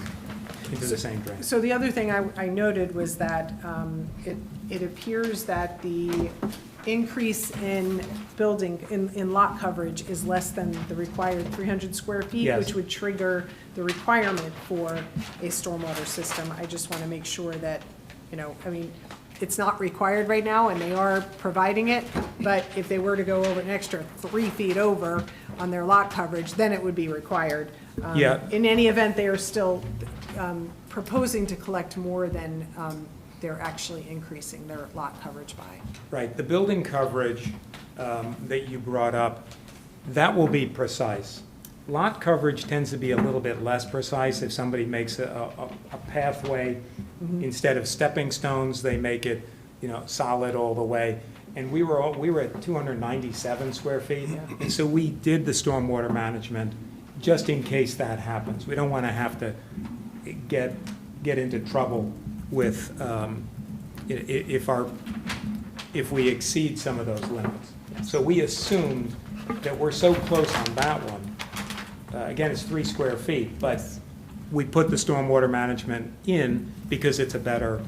drain. So the other thing I noted was that it appears that the increase in in lot coverage is less than the required 300 square feet, Yes. which would trigger the requirement for a stormwater system. I just want to make sure that, it's not required right now, and they are providing it, but if they were to go over an extra 3 feet over on their lot coverage, then it would be required. Yeah. In any event, they are still proposing to collect more than they're actually increasing their lot coverage by. Right, the building coverage that you brought up, that will be precise. Lot coverage tends to be a little bit less precise. If somebody makes a pathway, instead of stepping stones, they make it, solid all the way. and we were at 297 square feet. And so we did the stormwater management just in case that happens. We don't want to have to get into trouble with, if we exceed some of those limits. So we assumed that we're so close on that one. Again, it's 3 square feet, but we put the stormwater management in because it's a better,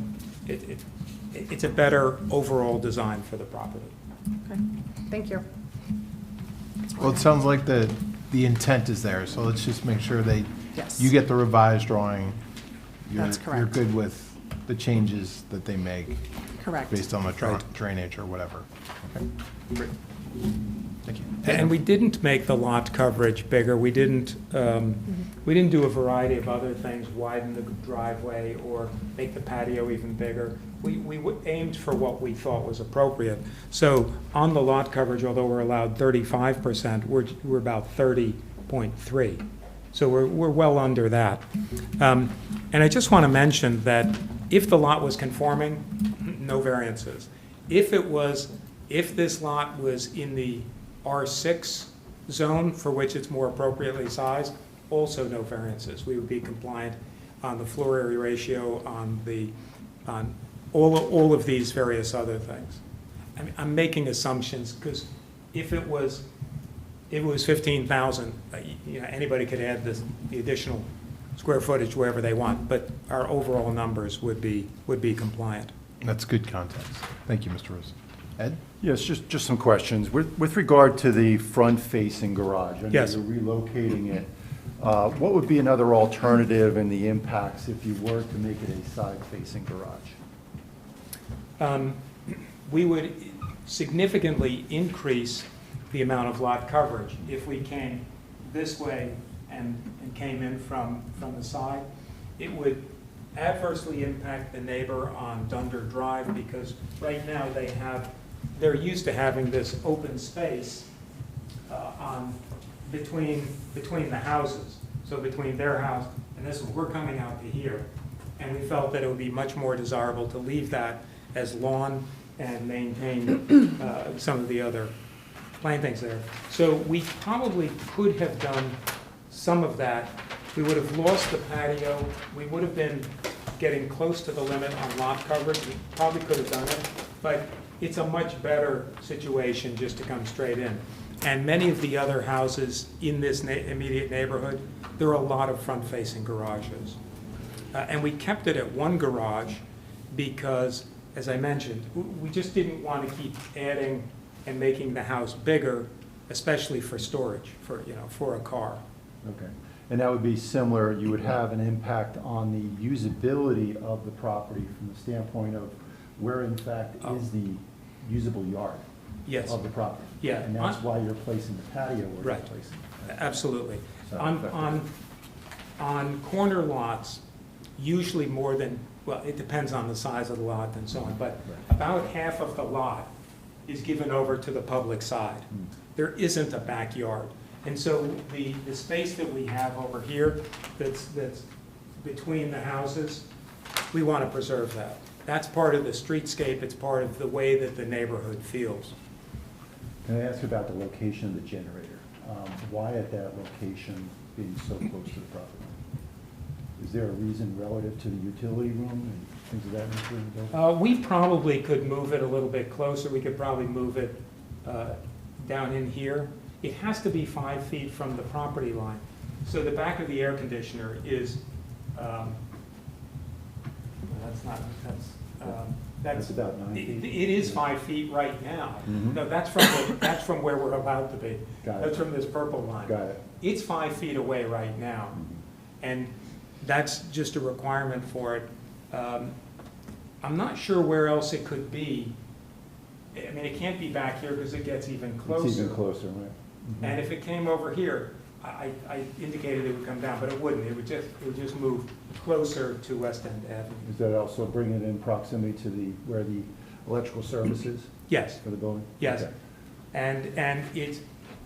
it's a better overall design for the property. Okay, thank you. Well, it sounds like the intent is there, so let's just make sure Yes. you get the revised drawing. That's You're correct. good with the changes that they make Correct. based on the drainage or whatever. Okay, great. Thank you. And we didn't make the lot coverage bigger. We didn't do a variety of other things, widen the driveway or make the patio even bigger. We aimed for what we thought was appropriate. So on the lot coverage, although we're allowed 35%, we're about 30.3. So we're well under that. And I just want to mention that if the lot was conforming, no variances. If this lot was in the R6 zone, for which it's more appropriately sized, also no variances. We would be compliant on the floor area ratio, on all of these various other things. I mean, I'm making assumptions, because if it was 15,000, anybody could add the additional square footage wherever they want, but our overall numbers would be compliant. That's good context. Thank you, Mr. Rose. Ed? Yes, just some questions. With regard to the front-facing garage, I know Yes. you're relocating it. What would be another alternative and the impacts if you were to make it a side-facing garage? We would significantly increase the amount of lot coverage if we came this way and came in from the side. It would adversely impact the neighbor on Dunder Drive, because right now they're used to having this open space between the houses. So between their house and this one, we're coming out to here. And we felt that it would be much more desirable to leave that as lawn and maintain some of the other plantings there. So we probably could have done some of that. We would have lost the patio. We would have been getting close to the limit on lot coverage. We probably could have done it, but it's a much better situation just to come straight in. And many of the other houses in this immediate neighborhood, there are a lot of front-facing garages. And we kept it at one garage because, as I mentioned, we just didn't want to keep adding and making the house bigger, especially for storage, for a car. Okay. And that would be similar, you would have an impact on the usability of the property from the standpoint of where in fact is the usable yard Yes. of the property. Yeah. And that's why you're placing the patio where Right. you're placing it. Absolutely. So On corner lots, usually more than, well, it depends on the size of the lot and so on, but about half of the lot is given over to the public side. There isn't a backyard. And so the space that we have over here that's between the houses, we want to preserve that. That's part of the streetscape. It's part of the way that the neighborhood feels. Can I ask about the location of the generator? Why at that location being so close to the property? Is there a reason relative to the utility room and things of that nature in the building? We probably could move it a little bit closer. We could probably move it down in here. It has to be 5 feet from the property line. So the back of the air conditioner is, That's about 9 feet. It is 5 feet right now. Mhm. No, that's from where we're allowed to be. Got it. That's from this purple line. Got it. It's 5 feet away right now. And that's just a requirement for it. I'm not sure where else it could be. I mean, it can't be back here because it gets even closer. It's even closer, right? Mhm. And if it came over here, I indicated it would come down, but it wouldn't. It would just move closer to West End Avenue. Is that also bringing it in proximity to where the electrical service is Yes, for the building? yes. Okay. And it's,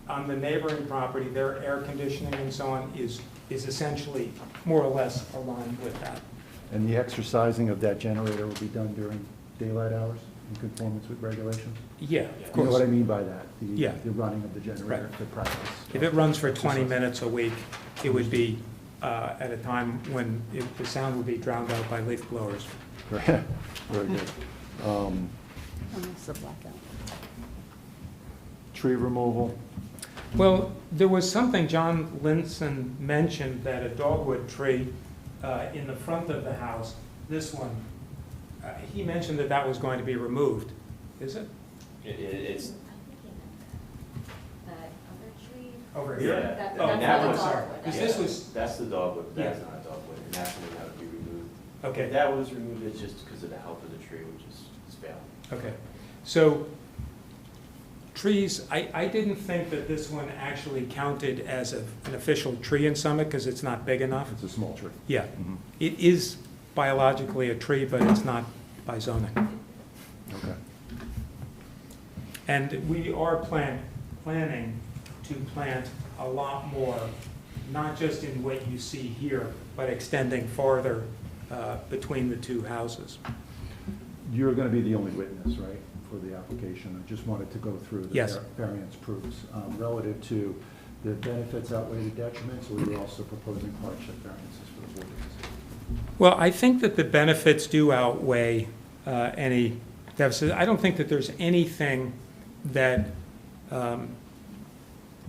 on the neighboring property, their air conditioning and so on is essentially more or less aligned with that. And the exercising of that generator will be done during daylight hours? in conformance with regulations? Yeah, of You know course. what I mean by that? Yeah. The running of the generator Right. for practice. If it runs for 20 minutes a week, it would be at a time when the sound would be drowned out by leaf blowers. Very good. Oh, it's the blackout. Tree removal, Well, there was something John Linson mentioned, that a dogwood tree in the front of the house, this one, he mentioned that that was going to be removed. Is it? It's, That other tree? Over yeah. here? That- Oh, that's that the one, sorry. dogwood. Because this was, That's the dogwood, that's Yeah. not a dogwood, and that's the one that would be removed. okay. If that was removed, it's just because of the health of the tree, which is failing. Okay, so trees, I didn't think that this one actually counted as an official tree in Summit because it's not big enough. it's a small tree. Yeah, Mhm. it is biologically a tree, but it's not by zoning. Okay. And we are planning to plant a lot more, not just in what you see here, but extending farther between the two houses. You're going to be the only witness, right, for the application? I just wanted to go through the Yes. variance proofs. Relative to the benefits outweigh the detriments, or you're also proposing hardship variances for the board to consider? Well, I think that the benefits do outweigh any deficit. I don't think that there's anything that,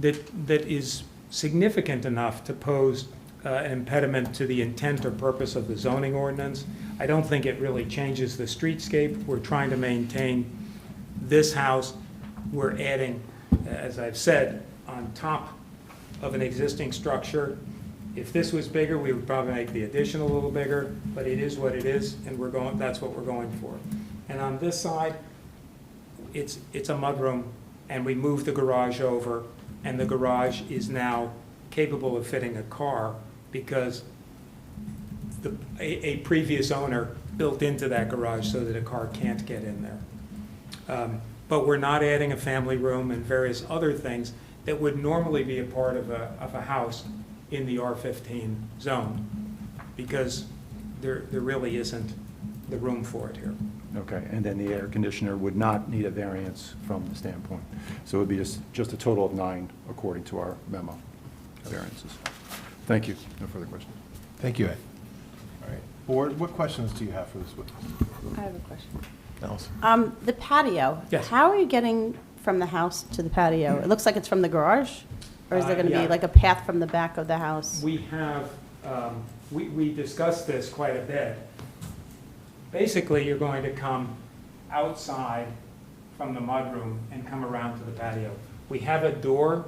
that is significant enough to pose an impediment to the intent or purpose of the zoning ordinance. I don't think it really changes the streetscape. We're trying to maintain this house. We're adding, as I've said, on top of an existing structure. If this was bigger, we would probably make the addition a little bigger, but it is what it is, and that's what we're going for. And on this side, it's a mudroom, and we moved the garage over, and the garage is now capable of fitting a car because a previous owner built into that garage so that a car can't get in there. But we're not adding a family room and various other things that would normally be a part of a house in the R15 zone, because there really isn't the room for it here. Okay, and then the air conditioner would not need a variance from the standpoint. So it would be just a total of 9, according to our memo, variances. Thank you. No further questions. Thank you, Ed. All right. Board, what questions do you have for this witness? I have a question. Allison? The patio. Yes. How are you getting from the house to the patio? It looks like it's from the garage? Or is there going to Yeah. be like a path from the back of the house? We have, we discussed this quite a bit. Basically, you're going to come outside from the mudroom and come around to the patio. We have a door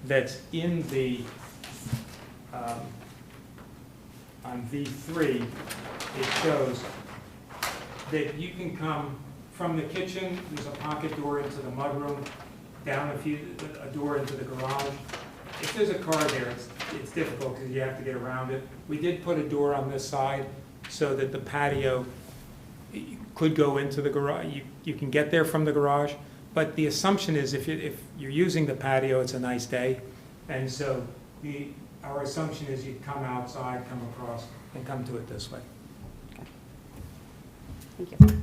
that's in the, on V3, it shows that you can come from the kitchen, there's a pocket door into the mudroom, down a door into the garage. If there's a car there, it's difficult because you have to get around it. We did put a door on this side so that the patio could go into the garage. You can get there from the garage, but the assumption is if you're using the patio, it's a nice day. And so our assumption is you'd come outside, come across, and come to it this way. Thank you.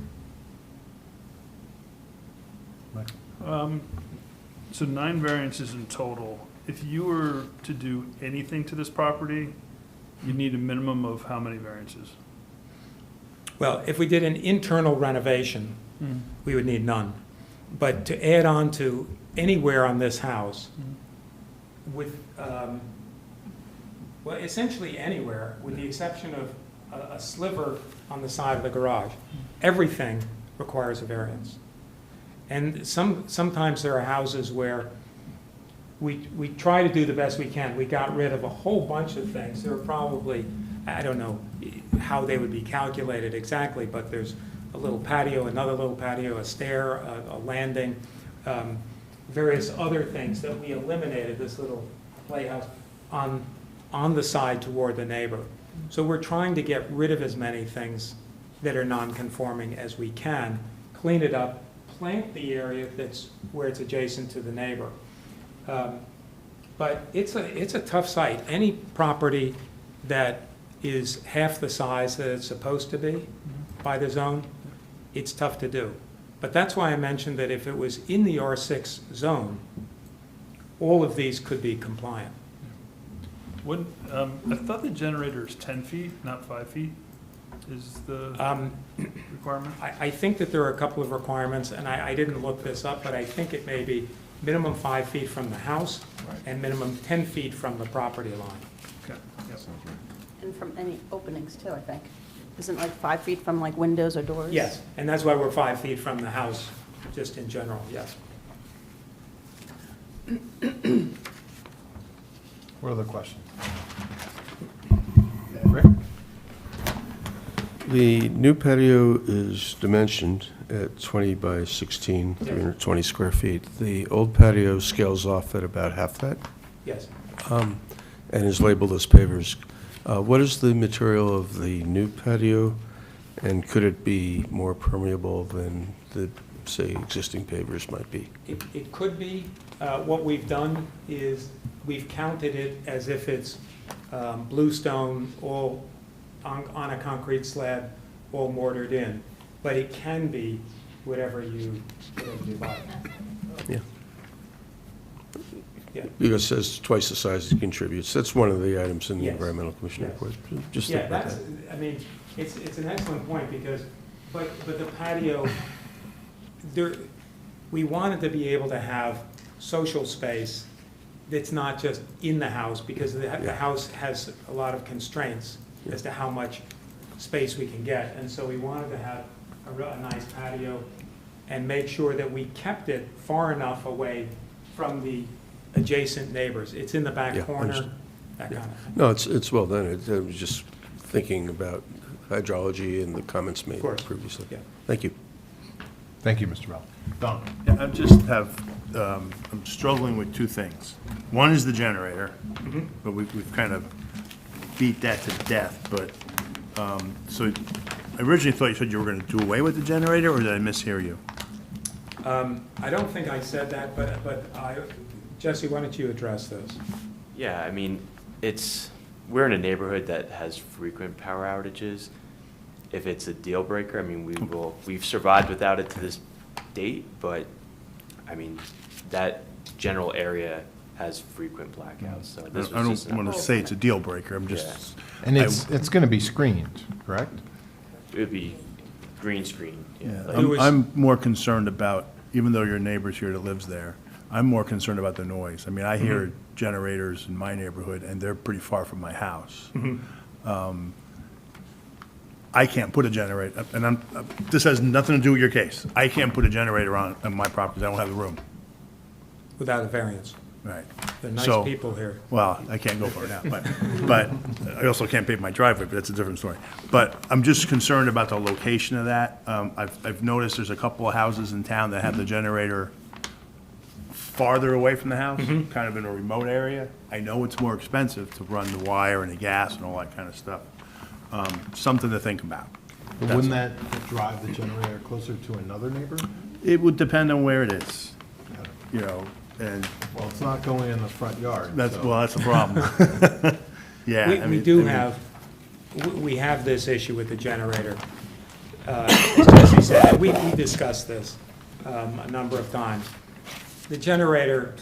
So 9 variances in total. If you were to do anything to this property, you'd need a minimum of how many variances? Well, if we did an internal renovation, we would need none. But to add on to anywhere on this house, with, well, essentially anywhere, with the exception of a sliver on the side of the garage, everything requires a variance. And sometimes there are houses where we try to do the best we can. We got rid of a whole bunch of things. There are probably, I don't know how they would be calculated exactly, but there's a little patio, another little patio, a stair, a landing, various other things that we eliminated, this little playhouse, on the side toward the neighbor. So we're trying to get rid of as many things that are non-conforming as we can, clean it up, plant the area that's where it's adjacent to the neighbor. But it's a tough site. Any property that is half the size that it's supposed to be by the zone, it's tough to do. But that's why I mentioned that if it was in the R6 zone, all of these could be compliant. What, I thought the generator is 10 feet, not 5 feet, is the requirement? I think that there are a couple of requirements, and I didn't look this up, but I think it may be minimum 5 feet from the house and minimum 10 feet from the property line. Okay, yep. And from any openings too, I think. Isn't like 5 feet from like windows or doors? Yes, and that's why we're 5 feet from the house, just in general, yes. What other questions? Rick? The new patio is dimensioned at 20 by 16, 320 square feet. The old patio scales off at about half that Yes. and is labeled as pavers. What is the material of the new patio, and could it be more permeable than the, say, existing pavers might be? It could be. What we've done is we've counted it as if it's bluestone, all on a concrete slab, all mortared in. But it can be whatever you like. Yeah. Yeah. Because it says twice the size it contributes. That's one of the items in the Yes. Environmental Commission Yes. report. Just Yeah, think about that's, that. I mean, it's an excellent point because, but the patio, there, we wanted to be able to have social space that's not just in the house because the house has a lot of constraints as to how much space we can get. And so we wanted to have a nice patio and make sure that we kept it far enough away from the adjacent neighbors. It's in the back Yeah, corner, understood. that Yeah. kind of. No, it's well done. I was just thinking about hydrology and the comments made course. previously. Yeah. Thank you. Thank you, Mr. Bell. Don? Yeah, I just have, I'm struggling with two things. One is the generator, but we've kind of beat that to death, but, so I originally thought you said you were gonna do away with the generator, or did I mishear you? I don't think I said that, but Jesse, why don't you address this? Yeah, I mean, we're in a neighborhood that has frequent power outages. If it's a deal breaker, I mean, we've survived without it to this date, but, I mean, that general area has frequent blackouts, so this I was just. don't wanna say it's a deal breaker, I'm just. And it's going to be screened, correct? It would be green screen, yeah. Yeah, like- I'm more concerned about, even though your neighbor's here that lives there, I'm more concerned about the noise. I mean, I hear generators in my neighborhood, and they're pretty far from my house. I can't put a generator, and this has nothing to do with your case. I can't put a generator on my property, 'cause I don't have the room. Without a variance. Right. They're nice So- people here. Well, I can't go for it now, but I also can't pave my driveway, but that's a different story. But I'm just concerned about the location of that. I've noticed there's a couple of houses in town that have the generator farther away from the house, kind of in a remote area. I know it's more expensive to run the wire and the gas and all that kind of stuff. Something to think about. But wouldn't that drive the generator closer to another neighbor? It would depend on where it is, you know, and Well, it's not going in the front yard. that's, so- well, that's the problem. Yeah. I We mean- do have, we have this issue with the generator. As Jesse said, we discussed this a number of times. The generator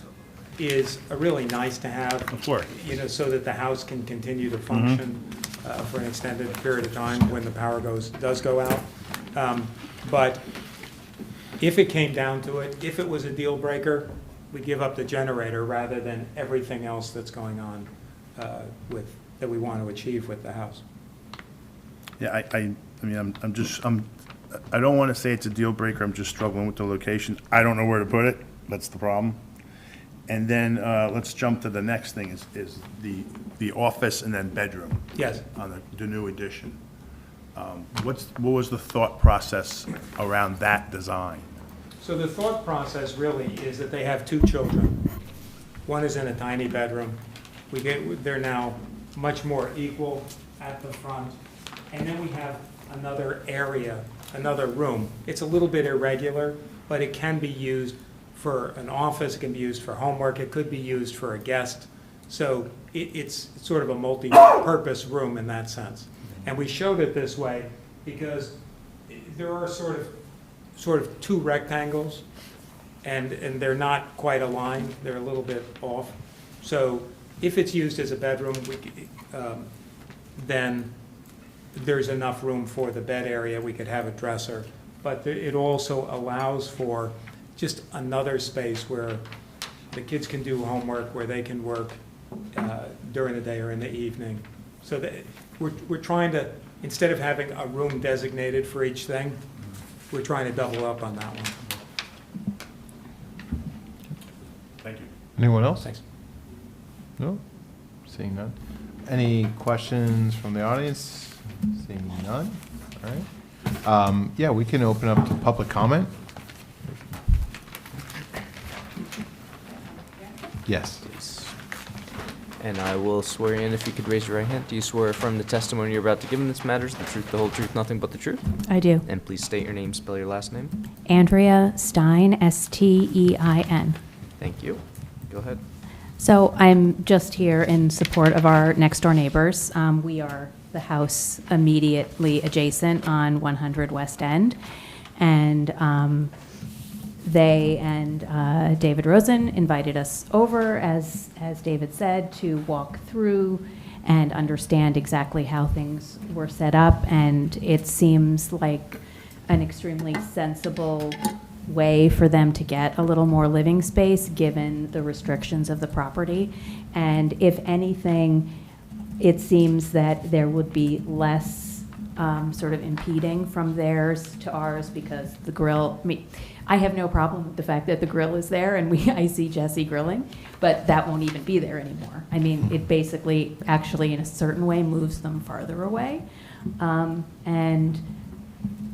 is a really nice to have. Of course. You know, so that the house can continue to function for an extended period of time when the power does go out. But if it came down to it, if it was a deal breaker, we give up the generator rather than everything else that's going on that we want to achieve with the house. Yeah, I mean, I don't want to say it's a deal breaker, I'm just struggling with the location. I don't know where to put it, that's the problem. And then, let's jump to the next thing, is the office and then bedroom. Yes. On the new addition. What was the thought process around that design? So the thought process really is that they have 2 children. One is in a tiny bedroom. They're now much more equal at the front. And then we have another area, another room. It's a little bit irregular, but it can be used for an office, it can be used for homework, it could be used for a guest. So it's sort of a multi-purpose room in that sense. And we showed it this way because there are sort of sort of two rectangles, and they're not quite aligned, they're a little bit off. So if it's used as a bedroom, then there's enough room for the bed area, we could have a dresser. But it also allows for just another space where the kids can do homework, where they can work during the day or in the evening. So that we're trying to, instead of having a room designated for each thing, we're trying to double up on that one. Thank you. Anyone else? Thanks. No? Seeing none. Any questions from the audience? Seeing none? All right. Yeah, we can open up to public comment. Yes. And I will swear in if you could raise your right hand. Do you swear affirm the testimony you're about to give in this matter is the truth, the whole truth, nothing but the truth? I do. And please state your name, spell your last name. Andrea Stein, Stein. Thank you. Go ahead. So I'm just here in support of our next-door neighbors. We are the house immediately adjacent on 100 West End. And they and David Rosen invited us over, as David said, to walk through and understand exactly how things were set up. And it seems like an extremely sensible way for them to get a little more living space, given the restrictions of the property. And if anything, it seems that there would be less sort of impeding from theirs to ours, because the grill, I mean, I have no problem with the fact that the grill is there and I see Jesse grilling, but that won't even be there anymore. I mean, it basically actually in a certain way moves them farther away. And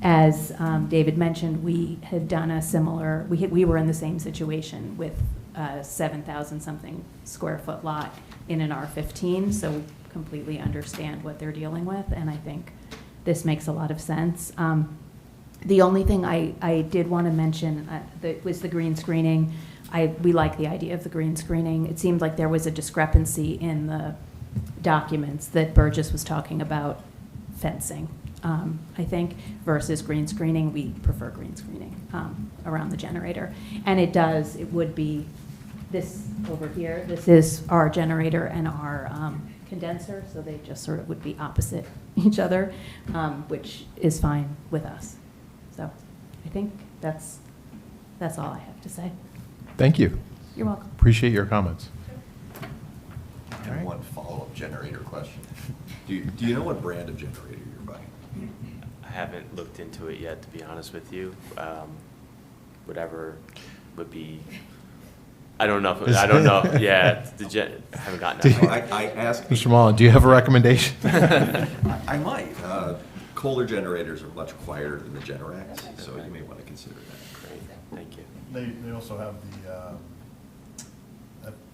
as David mentioned, we had done a similar, we were in the same situation with a 7,000 something square foot lot in an R15, so we completely understand what they're dealing with, and I think this makes a lot of sense. The only thing I did want to mention was the green screening. We like the idea of the green screening. It seemed like there was a discrepancy in the documents that Burgess was talking about fencing, I think, versus green screening. We prefer green screening around the generator. And it would be this over here. This is our generator and our condenser, so they just sort of would be opposite each other, which is fine with us. So I think that's all I have to say. Thank you. You're welcome. Appreciate your comments. And one follow-up generator question. Do you know what brand of generator you're buying? I haven't looked into it yet, to be honest with you. Whatever would be, I don't know. Yeah, I haven't gotten that far. I asked. Mr. Mullen, do you have a recommendation? I might. Kohler generators are much quieter than the Generacs, so you may want to consider that. Great, thank you. They also have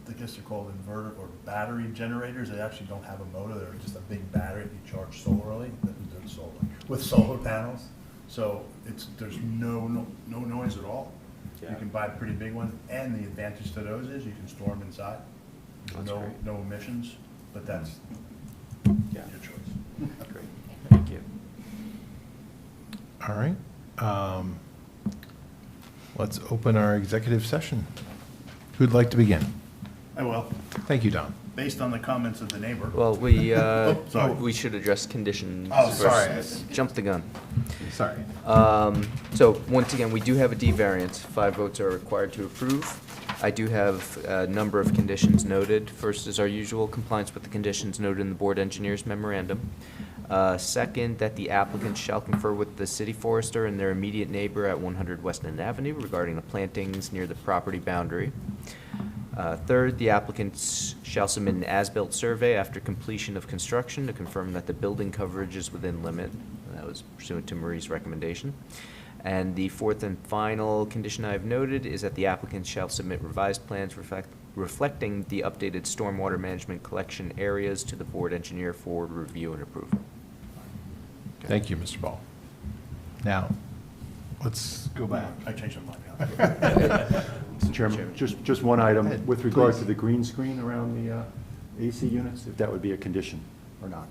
I guess they're called inverter or battery generators. They actually don't have a motor. They're just a big battery that you charge solarly, with solar panels. So there's no noise at all. Yeah. You can buy a pretty big one, and the advantage to those is you can store them inside. That's great. No emissions, but that's Yeah. your choice. Great, thank you. All right. Let's open our executive session. Who'd like to begin? I will. Thank you, Don. Based on the comments of the neighbor. Well, sorry. we should address conditions Oh, first. sorry. Jump the gun. Sorry. So once again, we do have a D variance. 5 votes are required to approve. I do have a number of conditions noted. First is our usual compliance with the conditions noted in the board engineer's memorandum. Second, that the applicant shall confer with the city forester and their immediate neighbor at 100 West End Avenue regarding the plantings near the property boundary. Third, the applicants shall submit an as-built survey after completion of construction to confirm that the building coverage is within limit. That was pursuant to Marie's recommendation. And the fourth and final condition I have noted is that the applicant shall submit revised plans reflecting the updated stormwater management collection areas to the board engineer for review and approval. Thank you, Mr. Ball. Now, let's go back. I changed my mind. Mr. Chairman, just one item with regard to the green screen around the AC units, if that would be a condition or not.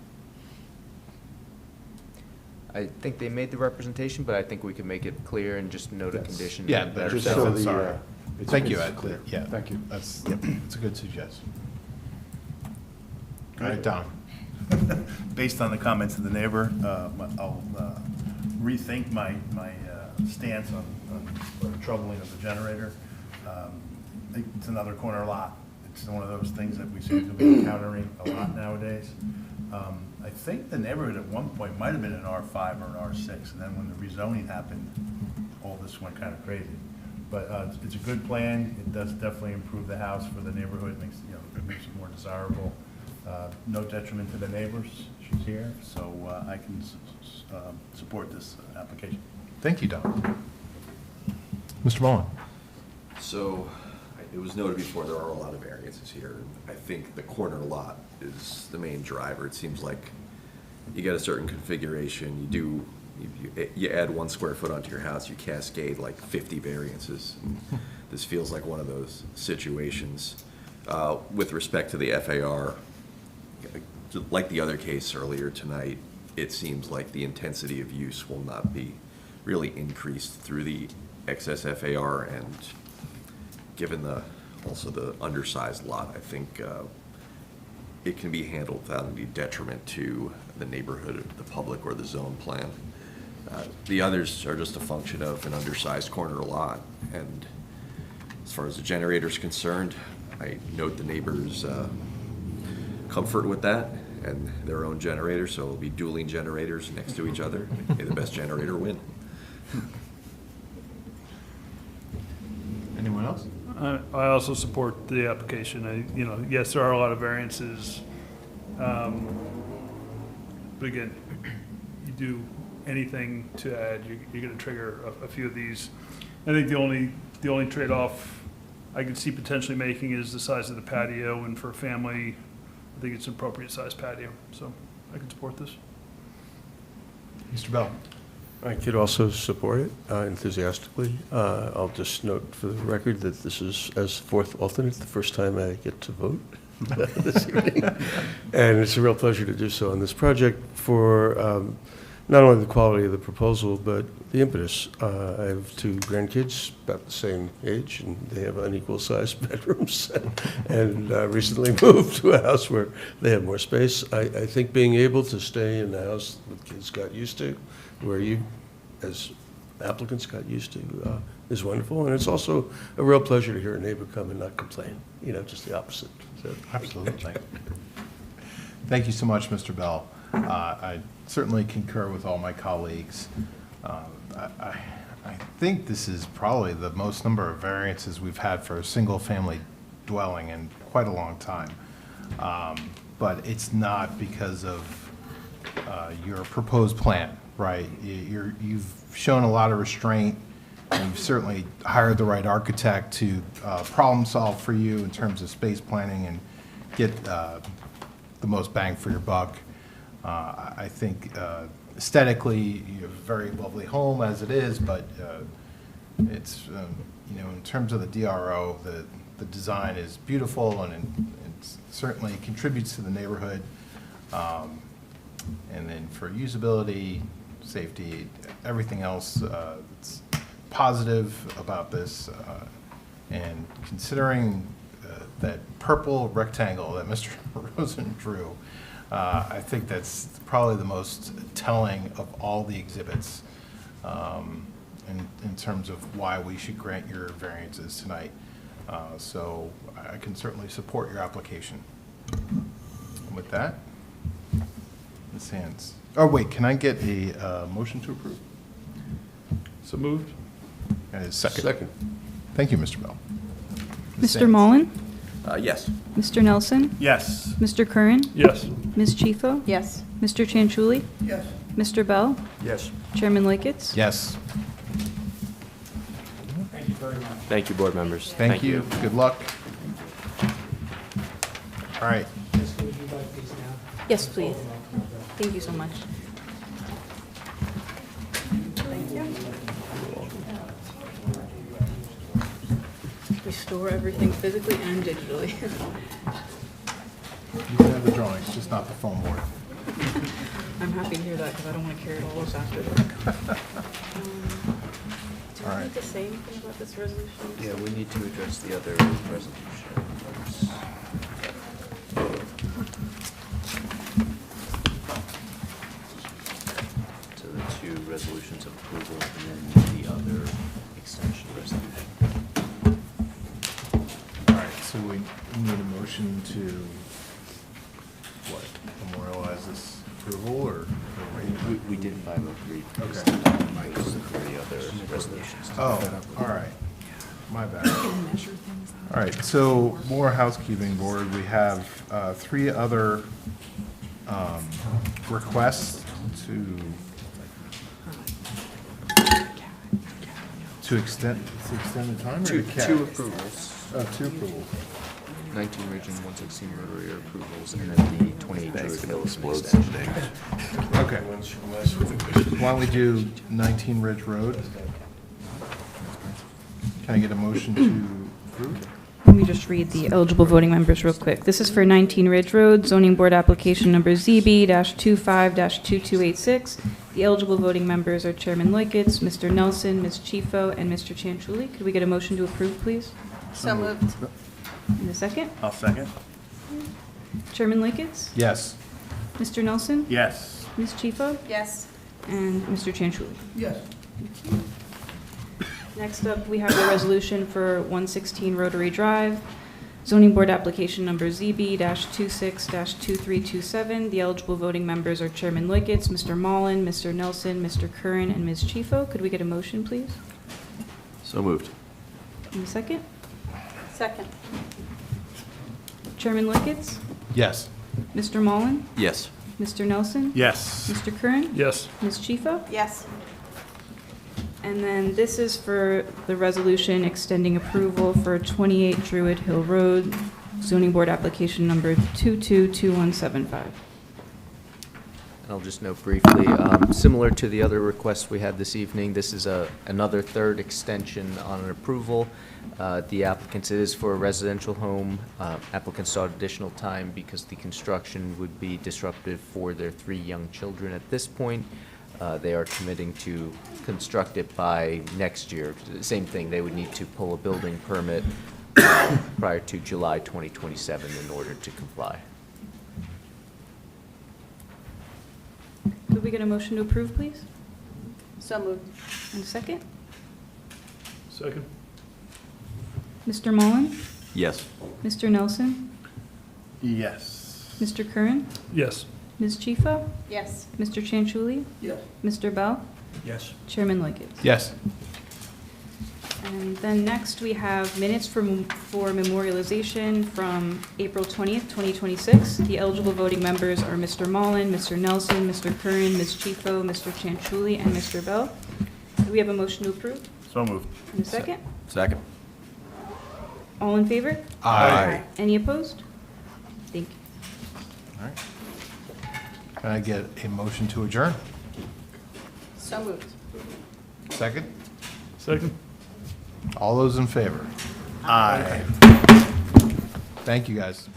I think they made the representation, but I think we could make it clear and just note a condition. Yeah, that- better Just safe so than the, sorry. it's- Thank you, it's Ed. clear. Yeah. Thank you. That's a good suggestion. All right, Don. Based on the comments of the neighbor, I'll rethink my stance on the troubling of the generator. It's another corner lot. It's one of those things that we seem to be encountering a lot nowadays. I think the neighborhood at one point might have been an R5 or an R6, and then when the rezoning happened, all this went kind of crazy. But it's a good plan. It does definitely improve the house for the neighborhood, it makes it more desirable. No detriment to the neighbors. She's here, so I can support this application. Thank you, Don. Mr. Mullen. So, it was noted before, there are a lot of variances here. I think the corner lot is the main driver. It seems like you get a certain configuration, you add 1 square foot onto your house, you cascade like 50 variances. And this feels like one of those situations. With respect to the FAR, like the other case earlier tonight, it seems like the intensity of use will not be really increased through the excess FAR, and given also the undersized lot, I think it can be handled without any detriment to the neighborhood, the public, or the zone plan. The others are just a function of an undersized corner lot, and as far as the generator is concerned, I note the neighbors' comfort with that and their own generator, so it'll be dueling generators next to each other. May the best generator win. Anyone else? I also support the application. Yes, there are a lot of variances. But again, you do anything to add, you're going to trigger a few of these. I think the only trade-off I could see potentially making is the size of the patio, and for a family, I think it's an appropriate size patio. So I can support this. Mr. Bell. I could also support it enthusiastically. I'll just note for the record that this is, as fourth alternate, the first time I get to vote this evening. And it's a real pleasure to do so on this project for not only the quality of the proposal, but the impetus. I have 2 grandkids about the same age, and they have unequal sized bedrooms, and recently moved to a house where they have more space. I think being able to stay in the house that kids got used to, where you, as applicants, got used to, is wonderful. And it's also a real pleasure to hear a neighbor come and not complain, just the opposite. So. Absolutely. Thank you so much, Mr. Bell. I certainly concur with all my colleagues. I think this is probably the most number of variances we've had for a single-family dwelling in quite a long time. But it's not because of your proposed plan, right? You've shown a lot of restraint, and you've certainly hired the right architect to problem solve for you in terms of space planning and get the most bang for your buck. I think aesthetically, you have a very lovely home as it is, but it's, in terms of the DRO, the design is beautiful, and it certainly contributes to the neighborhood. And then for usability, safety, everything else that's positive about this, and considering that purple rectangle that Mr. Rosen drew, I think that's probably the most telling of all the exhibits in terms of why we should grant your variances tonight. So I can certainly support your application. And with that, Ms. Hands. Oh, wait, can I get a motion to approve? So moved. And a second. Second. Thank you, Mr. Bell. Ms. Mr. Sands. Mullen? Yes. Mr. Nelson? Yes. Mr. Curran? Yes. Ms. Chifo? Yes. Mr. Chanchuli? Yes. Mr. Bell? Yes. Chairman Liketz? Yes. Thank you, board members. Thank you. Good luck. All right. Yes, please. Thank you so much. We store everything physically and digitally. You can have the drawings, just not the foam board. I'm happy to hear that because I don't want to carry it all up after. Do All I right. need to say anything about this resolution? Yeah, we need to address the other resolution first. So the two resolutions of approval and then the other extension resolution. All right, so we need a motion to, what, memorialize this approval, or? We did 503. Okay. For the other resolutions. Oh, all right. My bad. All right, so more housekeeping, board. We have three other requests to extend the time, or to cap? Two approvals. Oh, two approvals. 19 Ridge and 116 Rotary are approvals, and then the 28 Druid Hill is an extension. Okay. Why don't we do 19 Ridge Road? Can I get a motion to approve? Let me just read the eligible voting members real quick. This is for 19 Ridge Road, zoning board application number ZB-25-2286. The eligible voting members are Chairman Loiketz, Mr. Nelson, Ms. Chifo, and Mr. Chanchuli. Could we get a motion to approve, please? So moved. In a second? I'll second. Chairman Loiketz? Yes. Mr. Nelson? Yes. Ms. Chifo? Yes. And Mr. Chanchuli? Yes. Next up, we have the resolution for 116 Rotary Drive, zoning board application number ZB-26-2327. The eligible voting members are Chairman Loiketz, Mr. Mullen, Mr. Nelson, Mr. Curran, and Ms. Chifo. Could we get a motion, please? So moved. In a second? Second. Chairman Loiketz, Yes. Mr. Mullen, Yes. Mr. Nelson, Yes. Mr. Curran, Yes. Ms. Chifo. Yes. And then this is for the resolution extending approval for 28 Druid Hill Road, zoning board application number 222175. And I'll just note briefly, similar to the other requests we had this evening, this is another third extension on an approval. The applicants, it is for a residential home. Applicants sought additional time because the construction would be disruptive for their 3 young children at this point. They are committing to construct it by next year. Same thing, they would need to pull a building permit prior to July 2027 in order to comply. Could we get a motion to approve, please? So moved. And a second? Second. Mr. Mullen? Yes. Mr. Nelson? Yes. Mr. Curran? Yes. Ms. Chifo? Yes. Mr. Chanchuli? Yes. Mr. Bell? Yes. Chairman Loiketz. Yes. And then next, we have minutes for memorialization from April 20th, 2026. The eligible voting members are Mr. Mullen, Mr. Nelson, Mr. Curran, Ms. Chifo, Mr. Chanchuli, and Mr. Bell. Do we have a motion to approve? So moved. In a second? Second. All in favor? Aye. Any opposed? Thank you. All right. Can I get a motion to adjourn? So moved. Second? Second. All those in favor? Aye. Thank you, guys.